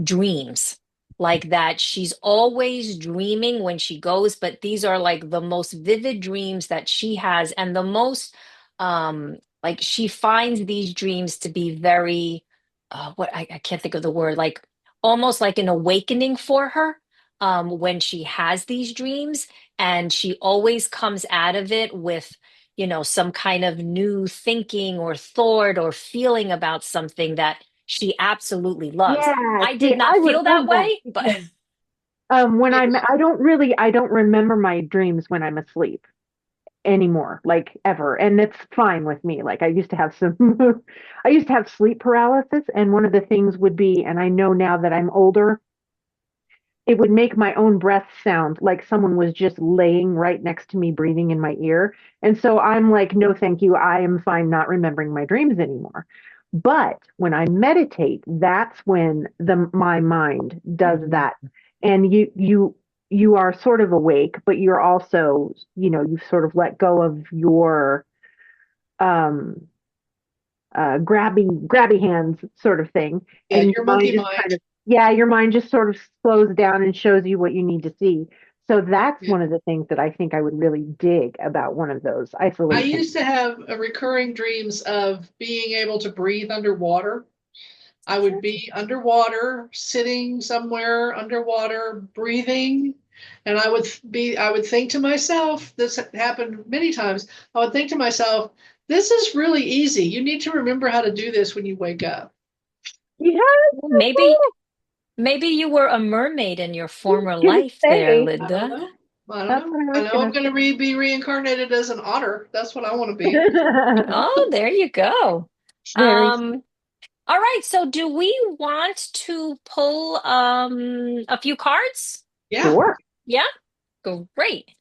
dreams. Like that she's always dreaming when she goes, but these are like the most vivid dreams that she has, and the most like she finds these dreams to be very I can't think of the word, like almost like an awakening for her when she has these dreams, and she always comes out of it with some kind of new thinking or thought or feeling about something that she absolutely loves. Yeah. I See, did I not would feel love that that way, but because when I don't remember my dreams when I'm asleep anymore, like ever. And it's fine with me. Like I used to have I used to have sleep paralysis. And one of the things would be, and I know now that I'm older, it would make my own breath sound like someone was just laying right next to me, breathing in my ear. And so I'm like, no, thank you. I am fine not remembering my dreams anymore. But when I meditate, that's when my mind does that. And you are sort of awake, but you're also, you've sort of let go of your um grabby hands sort of thing, yeah, and your your mind monkey just kind mind? of, yeah, your mind just sort of slows down and shows you what you need to see. So that's Yeah. one of the things that I think I would really dig about one of those I isolation. used to have a recurring dreams of being able to breathe underwater. I would be underwater, sitting somewhere underwater, breathing, and I would think to myself, this happened many times. I would think to myself, this is really easy. You need to remember how to do this when you wake up. Yeah, well, maybe you were a mermaid in your I was former gonna life there, say, I don't Linda. know. I don't that's know. what I I was know I'm gonna going to be reincarnated as an otter. That's what I want to be. say. Oh, there you go. Very Um, all right, so do we want to pull a few cards? Yeah. sure. Yeah, great.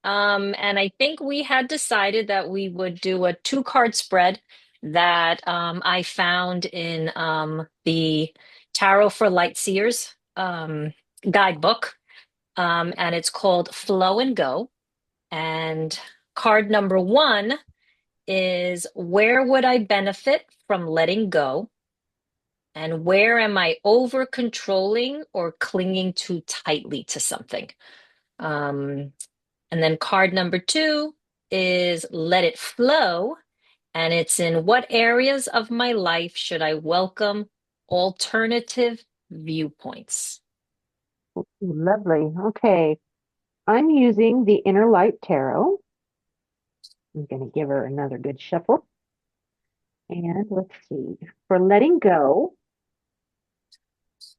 And I think we had decided that we would do a two card spread. that I found in the Tarot for Light Seers guidebook, and it's called Flow and Go. And card number 1 is, where would I benefit from letting go? And where am I over controlling or clinging too tightly to something? And then card number 2 is let it flow. And it's in, what areas of my life should I welcome alternative viewpoints? Lovely. Okay. I'm using the Inner Light Tarot. I'm going to give her another good shuffle. And let's see. For letting go,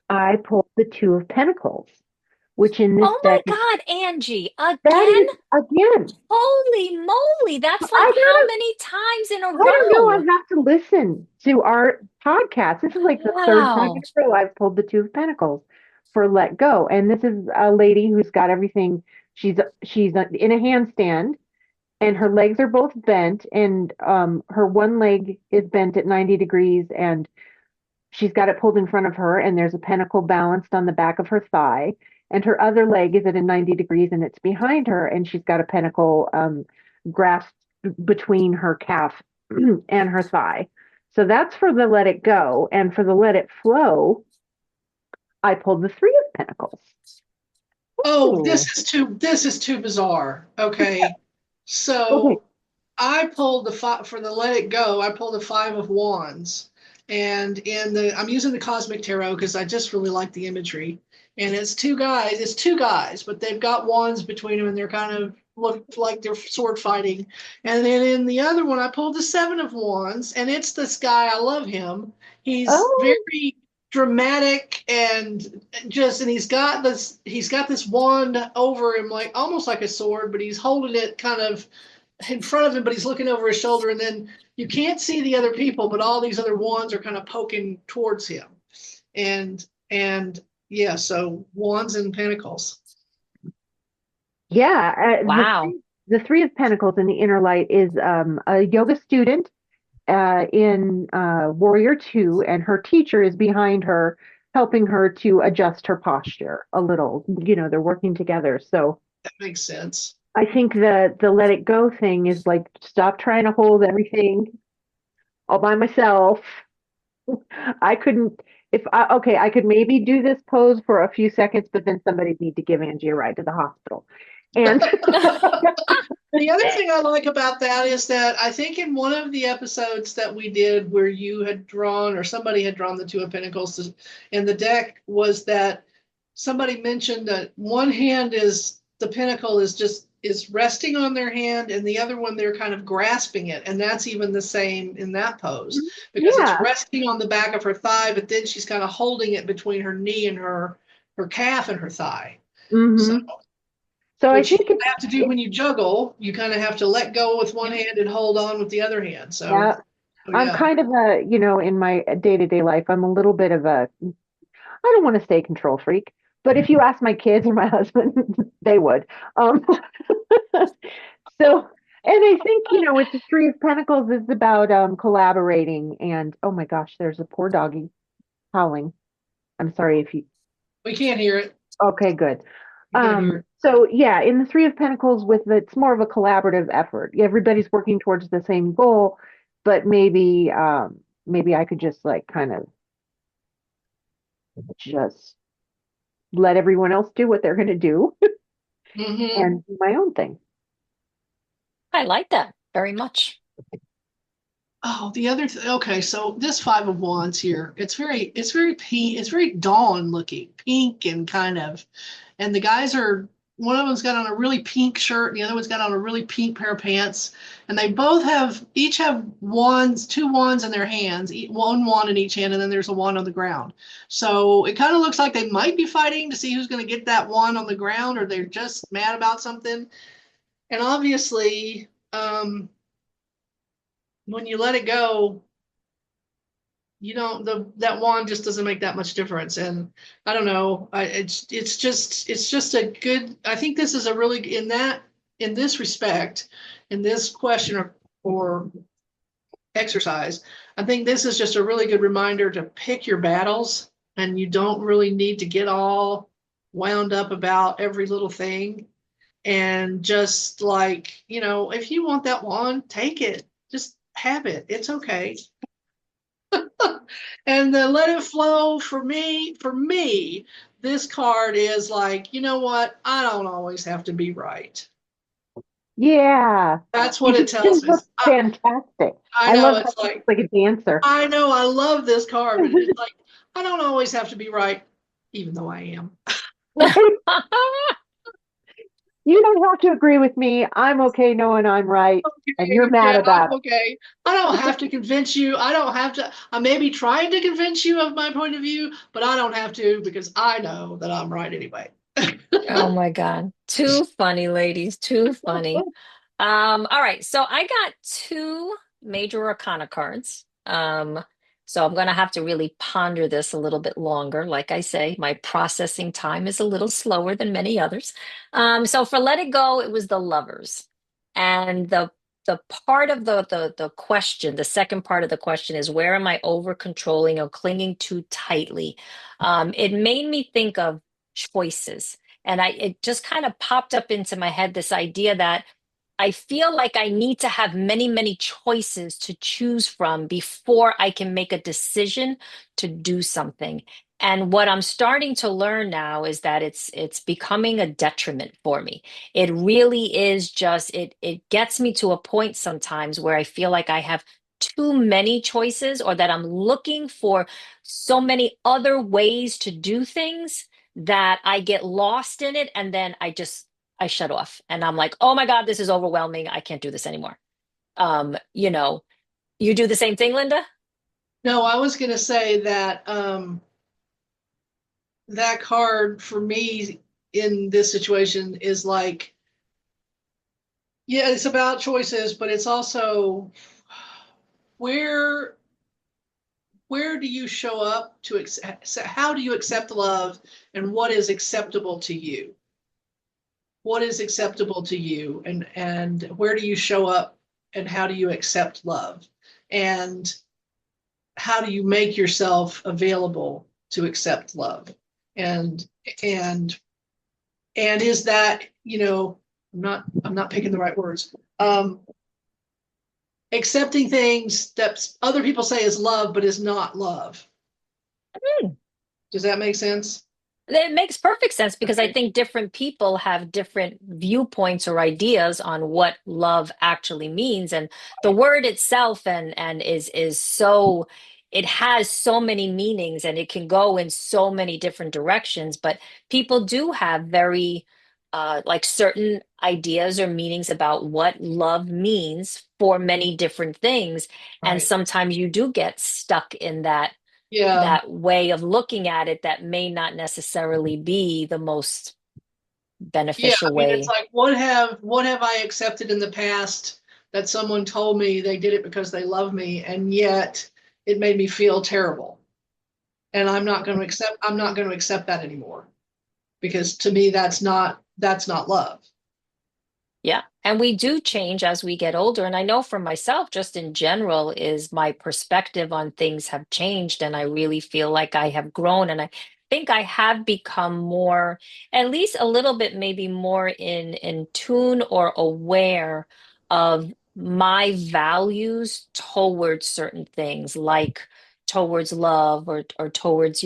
I pulled the Two of Pentacles, which in this Oh my deck, God, Angie, that again? is, again, Holy moly, that's I like how gotta, many times in a I don't know, I row? have to listen to our podcast. This is like the third time Wow. in a row I've pulled the Two of Pentacles for let go. And this is a lady who's got everything. She's in a handstand, and her legs are both bent, and her one leg is bent at 90 degrees, and she's got it pulled in front of her, and there's a pentacle balanced on the back of her thigh, and her other leg is at a 90 degrees, and it's behind her, and she's got a pentacle grasped between her calf and her thigh. So that's for the let it go. And for the let it flow, I pulled the Three of Pentacles. Oh, Ooh. this is too bizarre. Okay. So Okay. I pulled the five for the let it go. I pulled the 5 of Wands, and I'm using the Cosmic Tarot because I just really like the imagery. And it's two guys. It's two guys, but they've got wands between them, and they're kind of look like they're sword fighting. And then in the other one, I pulled the 7 of Wands, and it's this guy. I love him. He's Oh, very dramatic and and he's got this wand over him, like almost like a sword, but he's holding it kind of in front of him, but he's looking over his shoulder, and then you can't see the other people, but all these other wands are kind of poking towards him. And yeah, so Wands and Pentacles. yeah. Wow. The Three of Pentacles in the Inner Light is a yoga student in Warrior 2, and her teacher is behind her, helping her to adjust her posture a little. They're working together. So That makes sense. I think the let it go thing is like, stop trying to hold everything all by myself. I couldn't, okay, I could maybe do this pose for a few seconds, but then somebody'd need to give Angie a ride to the hospital. And The other thing I like about that is that I think in one of the episodes that we did where you had drawn, or somebody had drawn the Two of Pentacles in the deck, was that somebody mentioned that one hand is the pentacle is resting on their hand, and the other one they're kind of grasping it. And that's even the same in that pose, because it's yeah. resting on the back of her thigh, but then she's kind of holding it between her knee and her calf and her thigh. So hmm So I which you think have to do when you juggle. You kind of have to let go with one hand and hold on with the other hand. So, yeah, I'm yeah. kind of in my day-to-day life, I'm a little bit of a, I don't want to say control freak, but if you ask my kids or my husband, they would. Um, so, and I think, with the Three of Pentacles, it's about collaborating. And oh my gosh, there's a poor doggy howling. I'm sorry if you, We can't hear it. okay, good. You can hear it. So yeah, in the Three of Pentacles, it's more of a collaborative effort. Everybody's working towards the same goal, but maybe I could just like kind of just let everyone else do what they're going to do Mm-hmm. and do my own thing. I like that very much. Oh, the other okay. So this 5 of Wands here, it's very pink. It's very dawn looking, pink and kind of. And the guys are, one of them's got on a really pink shirt, and the other one's got on a really pink pair of pants. And they each have wands, 2 wands in their hands, one wand in each hand, and then there's a wand on the ground. So it kind of looks like they might be fighting to see who's going to get that wand on the ground, or they're just mad about something. And obviously, when you let it go, you don't, that wand just doesn't make that much difference. And I don't know, it's just a good, I think this is a really, in this respect, in this question, or exercise. I think this is just a really good reminder to pick your battles, and you don't really need to get all wound up about every little thing. And just like, if you want that wand, take it. Just have it. It's okay. And the let it flow for me, this card is like, you know what? I don't always have to be right. Yeah. That's what it tells me. That's fantastic. I I know love how it's it's like a dancer. I know I love this card, but it's like, I don't always have to be right, even though I am. You don't have to agree with me. I'm okay knowing I'm right, and you're mad Yeah, about I'm okay. I don't have to convince you. I don't have to. I may be trying to convince you of my point of view, but I don't have to because I know that I'm right anyway. Oh my God. Too funny, ladies. Too funny. it. All right. So I got two Major Arcana cards. So I'm gonna have to really ponder this a little bit longer. Like I say, my processing time is a little slower than many others. So for Let It Go, it was the lovers. And the part of the question, the second part of the question is, where am I over controlling or clinging too tightly? It made me think of choices. And it just kind of popped up into my head, this idea that I feel like I need to have many, many choices to choose from before I can make a decision to do something. And what I'm starting to learn now is that it's becoming a detriment for me. It really is just it gets me to a point sometimes where I feel like I have too many choices, or that I'm looking for so many other ways to do things that I get lost in it, and then I shut off and I'm like, oh my God, this is overwhelming. I can't do this anymore. You know, you do the same thing, Linda? No, I was going to say that that card for me in this situation is like, yeah, it's about choices, but it's also where where do you show up to accept, how do you accept love, and what is acceptable to you? What is acceptable to you, and where do you show up, and how do you accept love, and how do you make yourself available to accept love, and and and is that, I'm not picking the right words, accepting things that other people say is love but is not love. Hmm. Does that make sense? It makes perfect sense, because I Okay. think different people have different viewpoints or ideas on what love actually means. And the word itself and is so, it has so many meanings and it can go in so many different directions. But people do have very like certain ideas or meanings about what love means for many different things. And Right. sometimes you do get stuck in Yeah. that way of looking at it that may not necessarily be the most Yeah. beneficial I mean, it's way. like, what have I accepted in the past that someone told me they did it because they love me, and yet it made me feel terrible. And I'm not going to accept that anymore, because to me that's not love. Yeah. And we do change as we get older. And I know for myself, just in general, is my perspective on things have changed. And I really feel like I have grown. And I think I have become more, at least a little bit, maybe more in tune or aware of my values towards certain things, like towards love, or towards,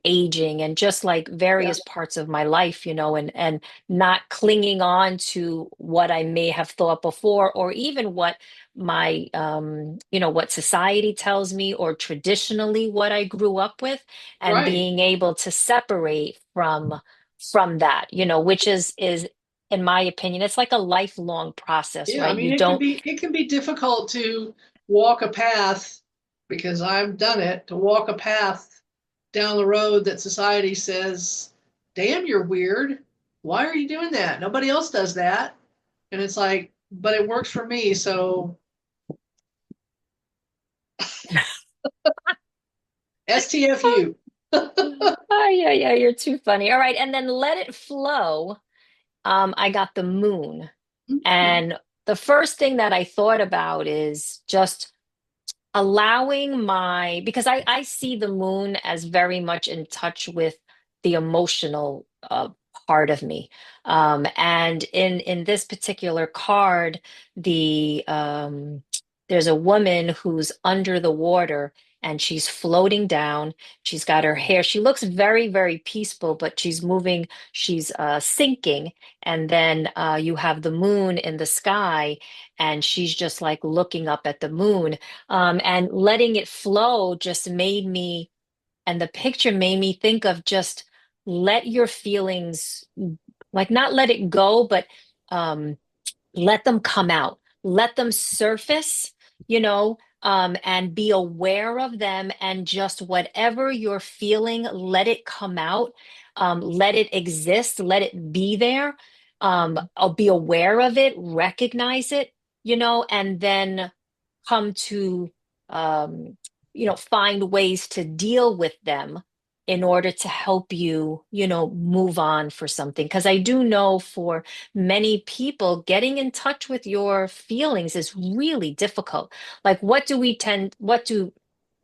aging, and just like Yeah. various parts of my life, and not clinging on to what I may have thought before, or even what my, what society tells me, or traditionally what I grew up with, and Right. being able to separate from that, which is in my opinion, it's like a lifelong process, Yeah. I right? mean, You it can don't. be it can be difficult to walk a path, because I've done it, to walk a path down the road that society says, damn, you're weird. Why are you doing that? Nobody else does that. And it's like, but it works for me. So STFU. Oh, yeah, yeah, you're too funny. All right, and then Let It Flow. I got the moon. And the first thing that I thought about is just allowing because I see the moon as very much in touch with the emotional part of me. And in this particular card, there's a woman who's under the water and she's floating down. She's got her hair. She looks very, very peaceful, but she's moving, she's sinking. And then you have the moon in the sky, and she's just like looking up at the moon, and letting it flow just made me, and the picture made me think of just let your feelings, like not let it go, but um, let them come out, let them surface, and be aware of them. And just whatever you're feeling, let it come out, let it exist, let it be there. I'll be aware of it, recognize it, and then come to um, find ways to deal with them in order to help you, move on for something. Because I do know for many people, getting in touch with your feelings is really difficult. Like, what do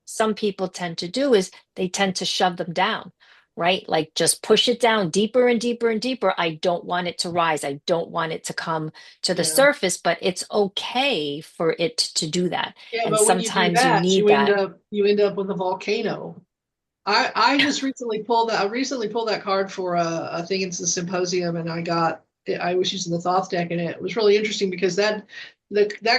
some people tend to do is they tend to shove them down, right? Like just push it down deeper and deeper and deeper. I don't want it to rise. I don't want it to come to the Yeah. surface, but it's okay for it to do that. Yeah, And but when you do sometimes you that, need that. you end up with a volcano. I just recently pulled that card for a thing. It's a symposium, and I was using the Thoth deck, and it was really interesting because that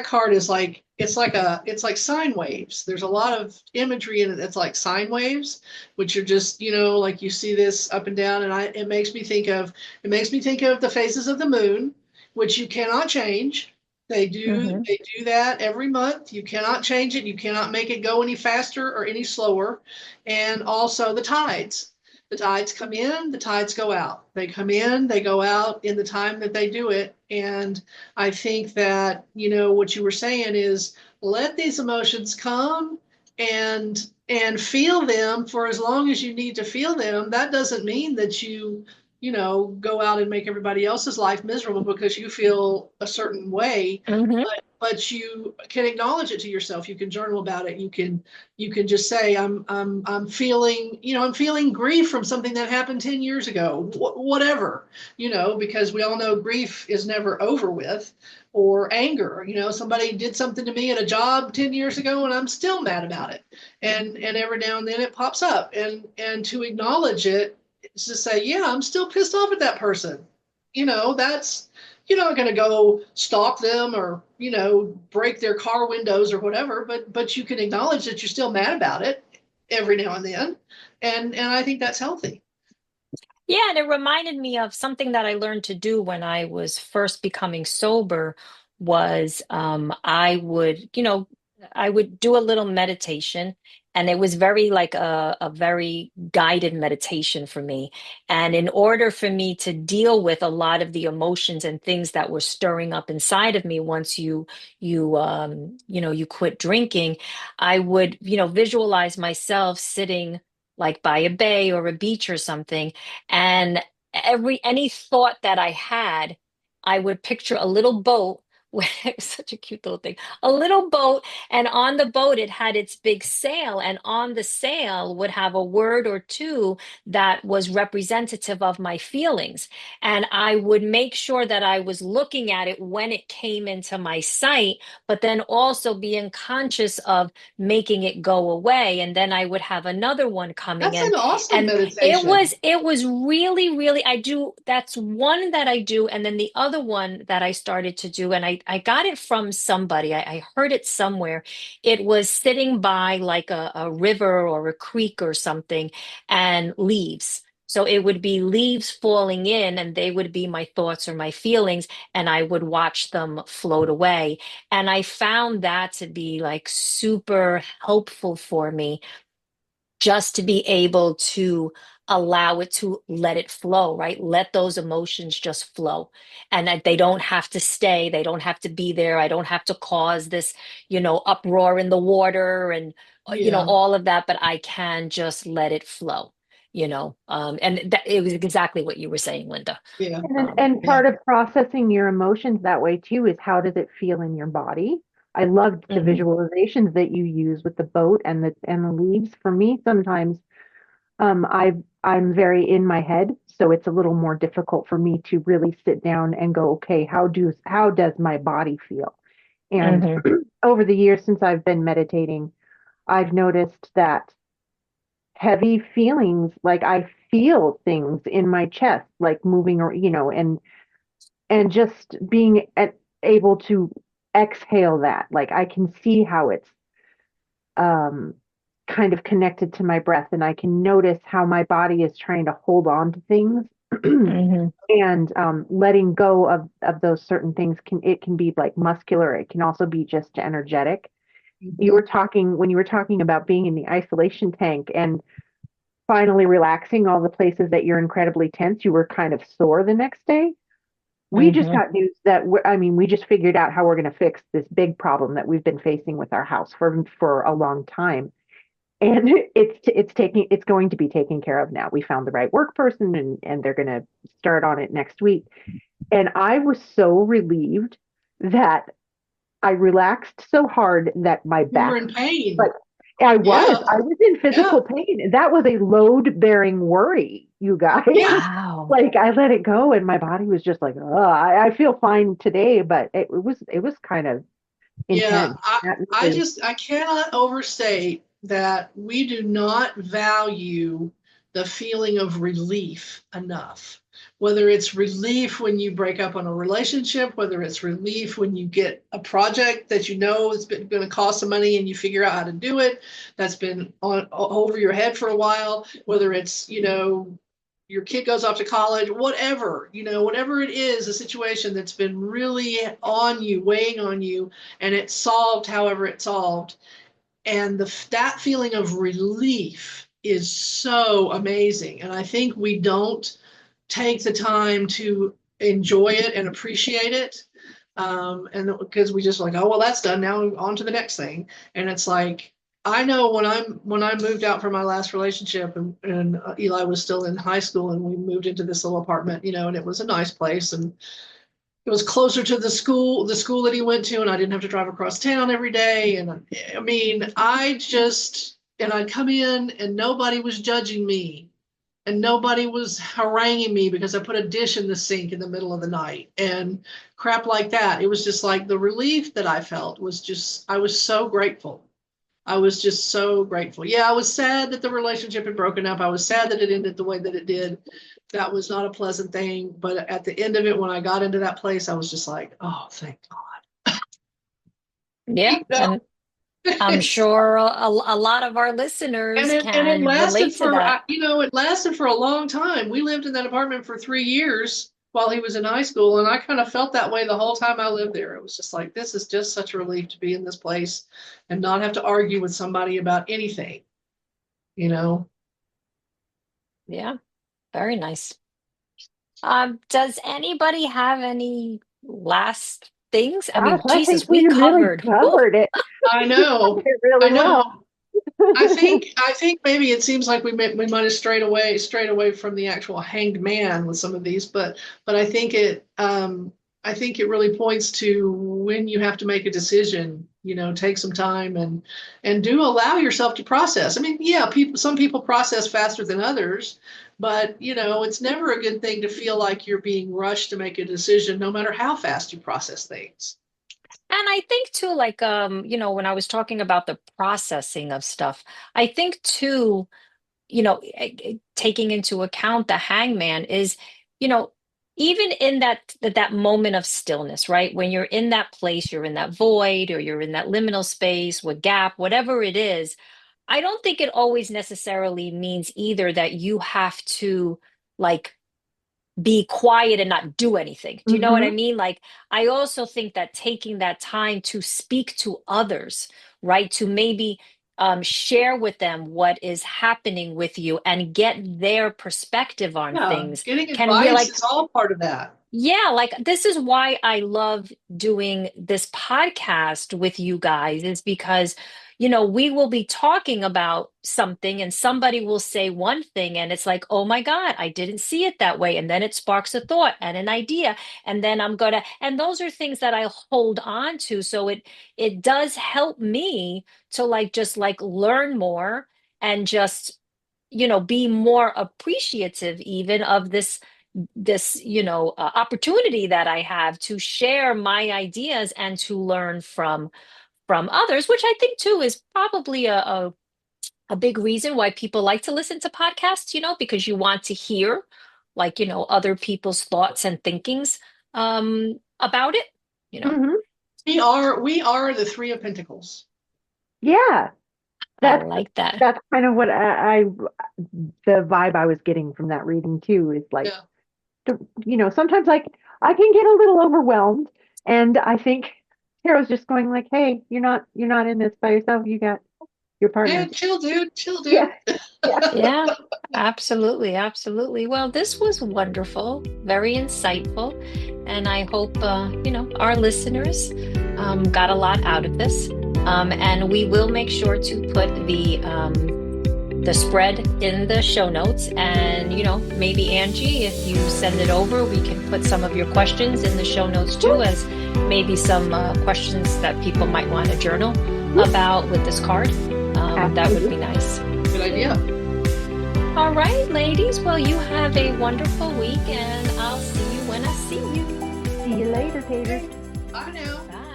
card is like it's like sine waves. There's a lot of imagery in it that's like sine waves, which are just, like you see this up and down, and it makes me think of the phases of the moon, which you cannot change. Mhm. They do that every month. You cannot change it. You cannot make it go any faster or any slower. And also the tides. The tides come in, the tides go out. They come in, they go out in the time that they do it. And I think that, what you were saying is let these emotions come and feel them for as long as you need to feel them. That doesn't mean that go out and make everybody else's life miserable because you feel a certain way, Mhm. but you can acknowledge it to yourself. You can journal about it. You can just say, I'm feeling, I'm feeling grief from something that happened 10 years ago, whatever, because we all know grief is never over with, or anger. Somebody did something to me at a job 10 years ago and I'm still mad about it. And every now and then it pops up, and to acknowledge it is to say, yeah, I'm still pissed off at that person. That's, you're not going to go stalk them or, break their car windows or whatever, but you can acknowledge that you're still mad about it every now and then. And I think that's healthy. Yeah, and it reminded me of something that I learned to do when I was first becoming sober was I would do a little meditation, and it was very like a very guided meditation for me. And in order for me to deal with a lot of the emotions and things that were stirring up inside of me once you quit drinking, I would, visualize myself sitting like by a bay or a beach or something, and any thought that I had, I would picture a little boat. It was such a cute little thing. A little boat, and on the boat it had its big sail, and on the sail would have a word or two that was representative of my feelings. And I would make sure that I was looking at it when it came into my sight, but then also being conscious of making it go away. And then I would have another one coming That's in. an awesome And it meditation. was it was really, really, that's one that I do. And then the other one that I started to do, and I got it from somebody. I heard it somewhere. It was sitting by like a river or a creek or something, and leaves. So it would be leaves falling in, and they would be my thoughts or my feelings, and I would watch them float away. And I found that to be like super helpful for me, just to be able to allow it to let it flow, right? Let those emotions just flow, and that they don't have to stay. They don't have to be there. I don't have to cause this, uproar in the water and, Yeah. all of that, but I can just let it flow, and that it was exactly what you were saying, Linda. Yeah. And Yeah. part of processing your emotions that way too is how does it feel in your body? I loved the Mhm. visualizations that you use with the boat and the leaves. For me, sometimes I'm very in my head, so it's a little more difficult for me to really sit down and go, okay, how does my body feel? And Mhm. over the years since I've been meditating, I've noticed that heavy feelings, like I feel things in my chest, like moving or, and just being able to exhale that. Like I can see how it's um, kind of connected to my breath, and I can notice how my body is trying to hold on to things. Mhm. And letting go of those certain things can be like muscular. It can also be just energetic. You Mhm. were talking when you were talking about being in the isolation tank and finally relaxing all the places that you're incredibly tense. You were kind of sore the next day. We just Mhm. got news that we just figured out how we're going to fix this big problem that we've been facing with our house for a long time, and it's going to be taken care of now. We found the right work person, and they're going to start on it next week. And I was so relieved that I relaxed so hard that my You were back, in pain. but I Yeah. was in Yeah. physical pain. That was a load bearing worry, you guys. Yeah. Wow. Like I let it go and my body was just like, oh, I feel fine today, but it was kind of Yeah. intense. That I really, just, I cannot overstate that we do not value the feeling of relief enough. Whether it's relief when you break up on a relationship, whether it's relief when you get a project that you know is going to cost some money and you figure out how to do it, that's been on over your head for a while, whether it's, your kid goes off to college, whatever, whatever it is, a situation that's been really on you, weighing on you, and it's solved however it's solved. And that feeling of relief is so amazing. And I think we don't take the time to enjoy it and appreciate it. And because we just like, oh well, that's done. Now on to the next thing. And it's like, I know when I moved out from my last relationship, and Eli was still in high school, and we moved into this little apartment, and it was a nice place, and it was closer to the school that he went to, and I didn't have to drive across town every day. And I mean, and I'd come in and nobody was judging me, and nobody was haranguing me because I put a dish in the sink in the middle of the night and crap like that. It was just like the relief that I felt was just, I was so grateful. I was just so grateful. Yeah, I was sad that the relationship had broken up. I was sad that it ended the way that it did. That was not a pleasant thing. But at the end of it, when I got into that place, I was just like, oh, thank God. Yeah. And I'm sure a lot of our And listeners it can lasted relate to for, that. it lasted for a long time. We lived in that apartment for 3 years while he was in high school. And I kind of felt that way the whole time I lived there. It was just like, this is just such a relief to be in this place and not have to argue with somebody about anything, you know? Yeah. Very nice. Does anybody have any last things? I gosh, mean, I think Jesus, we we really covered. Woo. covered it. I know. It really I well. know. I think maybe it seems like we might have strayed away from the actual hanged man with some of these, but I think it really points to when you have to make a decision, take some time and do allow yourself to process. I mean, yeah, some people process faster than others, but it's never a good thing to feel like you're being rushed to make a decision, no matter how fast you process things. And I think too, like when I was talking about the processing of stuff, I think too, taking into account the hangman is, you know, even in that moment of stillness, right? When you're in that place, you're in that void, or you're in that liminal space with gap, whatever it is. I don't think it always necessarily means either that you have to like be quiet and not do anything. Do you know what I Hmm. mean? Like, I also think that taking that time to speak to others, right? To maybe share with them what is happening with you and get their perspective on Yeah, things getting can really, advice like, is all part of that. yeah, like this is why I love doing this podcast with you guys, is because we will be talking about something and somebody will say one thing and it's like, oh my God, I didn't see it that way. And then it sparks a thought and an idea. And then and those are things that I hold on to. So it does help me to just learn more and just, be more appreciative even of this opportunity that I have to share my ideas and to learn from others, which I think too is probably a big reason why people like to listen to podcasts, because you want to hear other people's thoughts and thinkings about it, Mhm. We are the Three of Pentacles. Yeah, I that's like that. that's kind of what the vibe I was getting from that reading too, is like, sometimes like I can get a little overwhelmed, and I think Tarot's just going like, hey, you're not in this by yourself. You got your partner. Yeah, chill, dude. Chill, dude. Yeah. Yeah. Yeah, absolutely, absolutely. Well, this was wonderful, very insightful, and I hope our listeners got a lot out of this. And we will make sure to put the spread in the show notes, and maybe Angie, if you send it over, we can put some of your questions in the show notes too, as maybe some questions that people might want to journal about with this card. That would be nice. Good idea. All right, ladies. Well, you have a wonderful week, and I'll see you when I see you. See you later, Taters. Bye now. Bye.